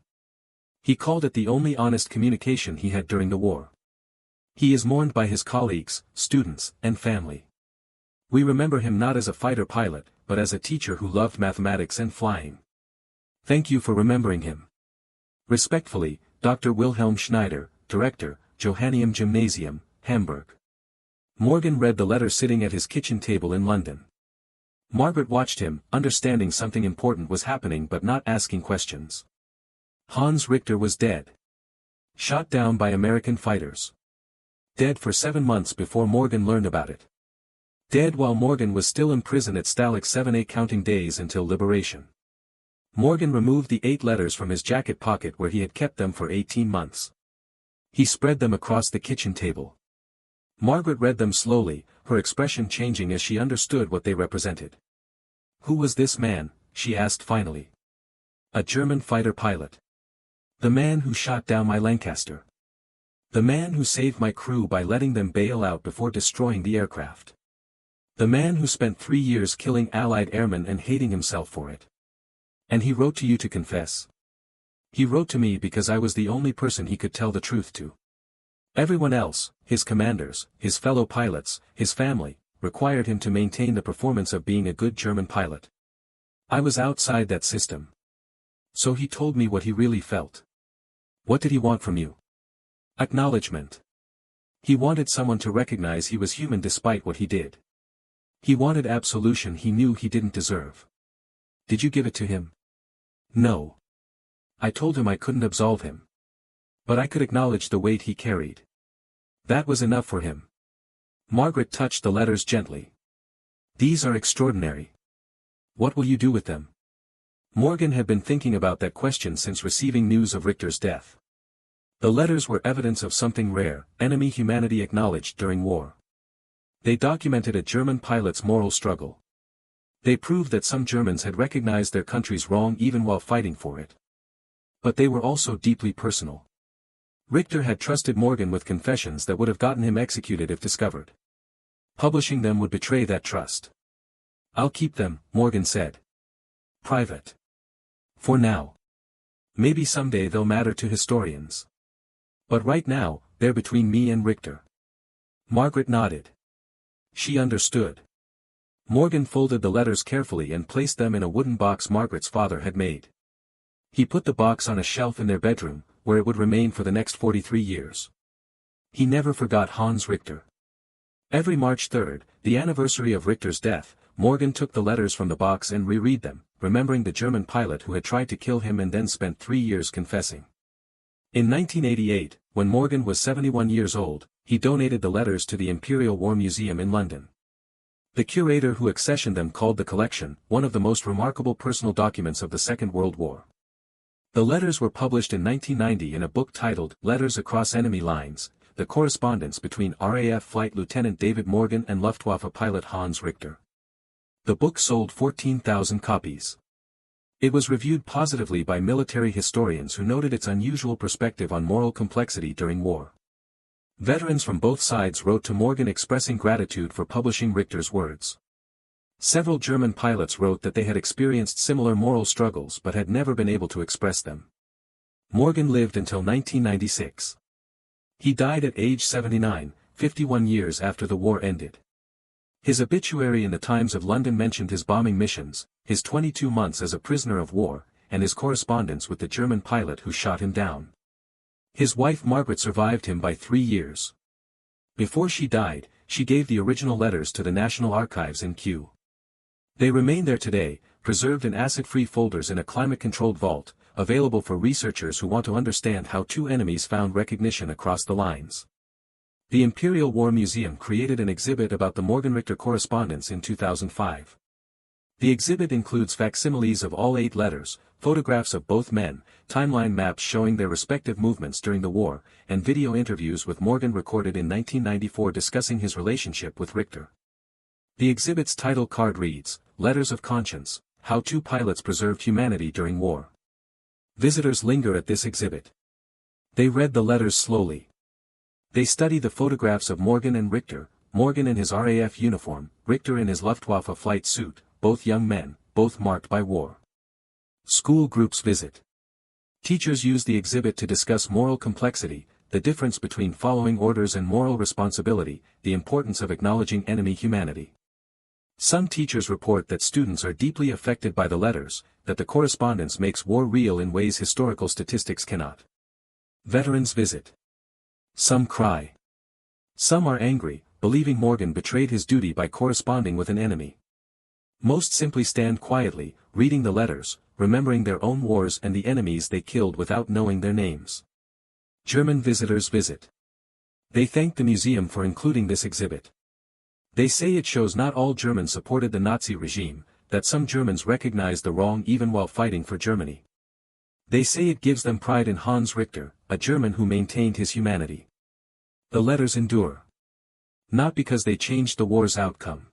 He called it the only honest communication he had during the war. He is mourned by his colleagues, students, and family. We remember him not as a fighter pilot, but as a teacher who loved mathematics and flying. Thank you for remembering him. Respectfully, Dr. Wilhelm Schneider, Director, Johanneum Gymnasium, Hamburg. Morgan read the letter sitting at his kitchen table in London. Margaret watched him, understanding something important was happening but not asking questions. Hans Richter was dead. Shot down by American fighters. Dead for 7 months before Morgan learned about it. Dead while Morgan was still imprisoned at Stalag 7A, counting days until liberation. Morgan removed the 8 letters from his jacket pocket where he had kept them for 18 months. He spread them across the kitchen table. Margaret read them slowly, her expression changing as she understood what they represented. Who was this man? She asked finally. A German fighter pilot. The man who shot down my Lancaster. The man who saved my crew by letting them bail out before destroying the aircraft. The man who spent 3 years killing Allied airmen and hating himself for it. And he wrote to you to confess. He wrote to me because I was the only person he could tell the truth to. Everyone else, his commanders, his fellow pilots, his family, required him to maintain the performance of being a good German pilot. I was outside that system. So he told me what he really felt. What did he want from you? Acknowledgement. He wanted someone to recognize he was human despite what he did. He wanted absolution he knew he didn't deserve. Did you give it to him? No. I told him I couldn't absolve him. But I could acknowledge the weight he carried. That was enough for him. Margaret touched the letters gently. These are extraordinary. What will you do with them? Morgan had been thinking about that question since receiving news of Richter's death. The letters were evidence of something rare, enemy humanity acknowledged during war. They documented a German pilot's moral struggle. They proved that some Germans had recognized their country's wrong even while fighting for it. But they were also deeply personal. Richter had trusted Morgan with confessions that would have gotten him executed if discovered. Publishing them would betray that trust. I'll keep them, Morgan said. Private. For now. Maybe someday they'll matter to historians. But right now, they're between me and Richter. Margaret nodded. She understood. Morgan folded the letters carefully and placed them in a wooden box Margaret's father had made. He put the box on a shelf in their bedroom, where it would remain for the next 43 years. He never forgot Hans Richter. Every March 3rd, the anniversary of Richter's death, Morgan took the letters from the box and reread them, remembering the German pilot who had tried to kill him and then spent 3 years confessing. In 1988, when Morgan was 71 years old, he donated the letters to the Imperial War Museum in London. The curator who accessioned them called the collection one of the most remarkable personal documents of the Second World War. The letters were published in 1990 in a book titled Letters Across Enemy Lines, the correspondence between RAF Flight Lieutenant David Morgan and Luftwaffe pilot Hans Richter. The book sold 14,000 copies. It was reviewed positively by military historians who noted its unusual perspective on moral complexity during war. Veterans from both sides wrote to Morgan expressing gratitude for publishing Richter's words. Several German pilots wrote that they had experienced similar moral struggles but had never been able to express them. Morgan lived until 1996. He died at age 79, 51 years after the war ended. His obituary in the Times of London mentioned his bombing missions, his 22 months as a prisoner of war, and his correspondence with the German pilot who shot him down. His wife Margaret survived him by 3 years. Before she died, she gave the original letters to the National Archives in Kew. They remain there today, preserved in acid-free folders in a climate-controlled vault, available for researchers who want to understand how two enemies found recognition across the lines. The Imperial War Museum created an exhibit about the Morgan-Richter correspondence in 2005. The exhibit includes facsimiles of all 8 letters, photographs of both men, timeline maps showing their respective movements during the war, and video interviews with Morgan recorded in 1994 discussing his relationship with Richter. The exhibit's title card reads, "Letters of Conscience, How Two Pilots Preserved Humanity During War." Visitors linger at this exhibit. They read the letters slowly. They study the photographs of Morgan and Richter, Morgan in his RAF uniform, Richter in his Luftwaffe flight suit, both young men, both marked by war. School groups visit. Teachers use the exhibit to discuss moral complexity, the difference between following orders and moral responsibility, the importance of acknowledging enemy humanity. Some teachers report that students are deeply affected by the letters, that the correspondence makes war real in ways historical statistics cannot. Veterans visit. Some cry. Some are angry, believing Morgan betrayed his duty by corresponding with an enemy. Most simply stand quietly, reading the letters, remembering their own wars and the enemies they killed without knowing their names. German visitors visit. They thank the museum for including this exhibit. They say it shows not all Germans supported the Nazi regime, that some Germans recognized the wrong even while fighting for Germany. They say it gives them pride in Hans Richter, a German who maintained his humanity. The letters endure. Not because they changed the war's outcome.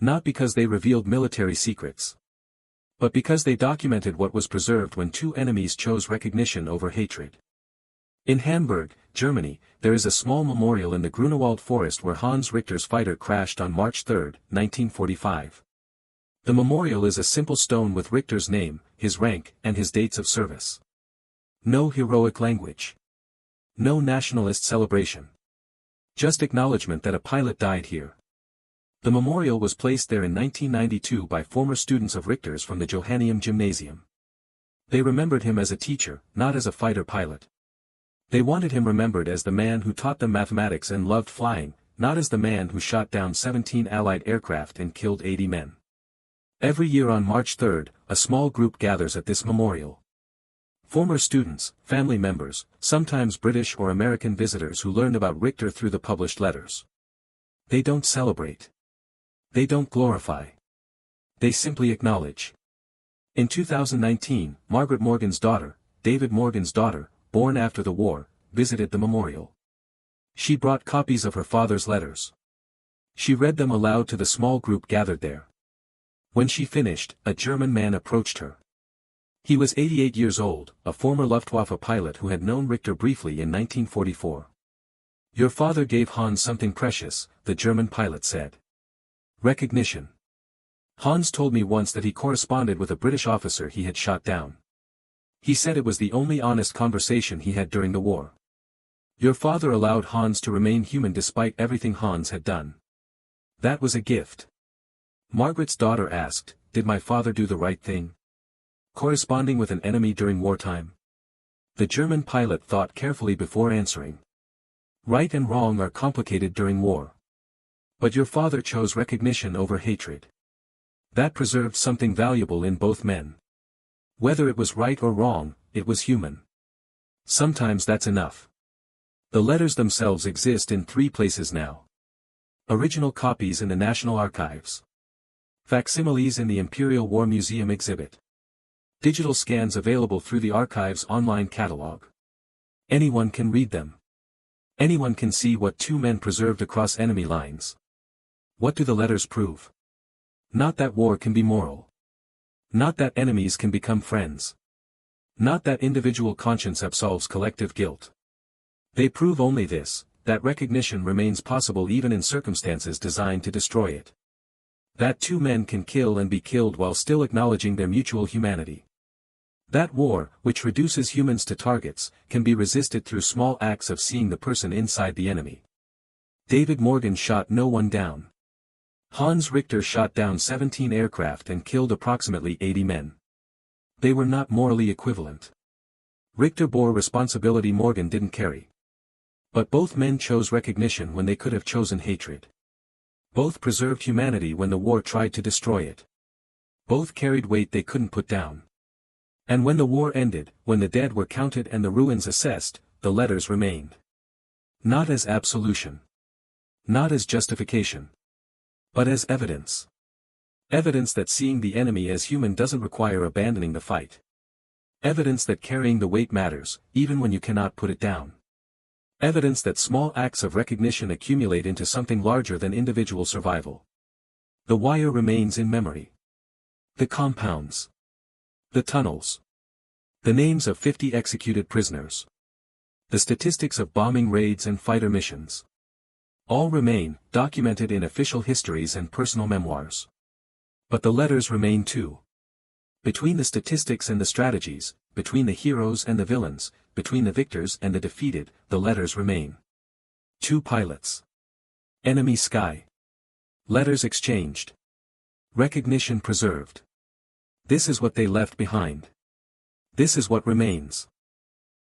Not because they revealed military secrets. But because they documented what was preserved when two enemies chose recognition over hatred. In Hamburg, Germany, there is a small memorial in the Grunewald forest where Hans Richter's fighter crashed on March 3, 1945. The memorial is a simple stone with Richter's name, his rank, and his dates of service. No heroic language. No nationalist celebration. Just acknowledgement that a pilot died here. The memorial was placed there in 1992 by former students of Richter's from the Johanneum Gymnasium. They remembered him as a teacher, not as a fighter pilot. They wanted him remembered as the man who taught them mathematics and loved flying, not as the man who shot down 17 Allied aircraft and killed 80 men. Every year on March 3, a small group gathers at this memorial. Former students, family members, sometimes British or American visitors who learned about Richter through the published letters. They don't celebrate. They don't glorify. They simply acknowledge. In 2019, Margaret Morgan's daughter, David Morgan's daughter, born after the war, visited the memorial. She brought copies of her father's letters. She read them aloud to the small group gathered there. When she finished, a German man approached her. He was 88 years old, a former Luftwaffe pilot who had known Richter briefly in 1944. "Your father gave Hans something precious," the German pilot said. "Recognition. Hans told me once that he corresponded with a British officer he had shot down. He said it was the only honest conversation he had during the war. Your father allowed Hans to remain human despite everything Hans had done. That was a gift." Margaret's daughter asked, "Did my father do the right thing? Corresponding with an enemy during wartime?" The German pilot thought carefully before answering. "Right and wrong are complicated during war. But your father chose recognition over hatred. That preserved something valuable in both men. Whether it was right or wrong, it was human. Sometimes that's enough." The letters themselves exist in 3 places now. Original copies in the National Archives. Facsimiles in the Imperial War Museum exhibit. Digital scans available through the Archives online catalog. Anyone can read them. Anyone can see what 2 men preserved across enemy lines. What do the letters prove? Not that war can be moral. Not that enemies can become friends. Not that individual conscience absolves collective guilt. They prove only this, that recognition remains possible even in circumstances designed to destroy it. That 2 men can kill and be killed while still acknowledging their mutual humanity. That war, which reduces humans to targets, can be resisted through small acts of seeing the person inside the enemy. David Morgan shot no one down. Hans Richter shot down 17 aircraft and killed approximately 80 men. They were not morally equivalent. Richter bore responsibility Morgan didn't carry. But both men chose recognition when they could have chosen hatred. Both preserved humanity when the war tried to destroy it. Both carried weight they couldn't put down. And when the war ended, when the dead were counted and the ruins assessed, the letters remained. Not as absolution. Not as justification. But as evidence. Evidence that seeing the enemy as human doesn't require abandoning the fight. Evidence that carrying the weight matters, even when you cannot put it down. Evidence that small acts of recognition accumulate into something larger than individual survival. The wire remains in memory. The compounds. The tunnels. The names of 50 executed prisoners. The statistics of bombing raids and fighter missions. All remain, documented in official histories and personal memoirs. But the letters remain too. Between the statistics and the strategies, between the heroes and the villains, between the victors and the defeated, the letters remain. 2 pilots. Enemy sky. Letters exchanged. Recognition preserved. This is what they left behind. This is what remains.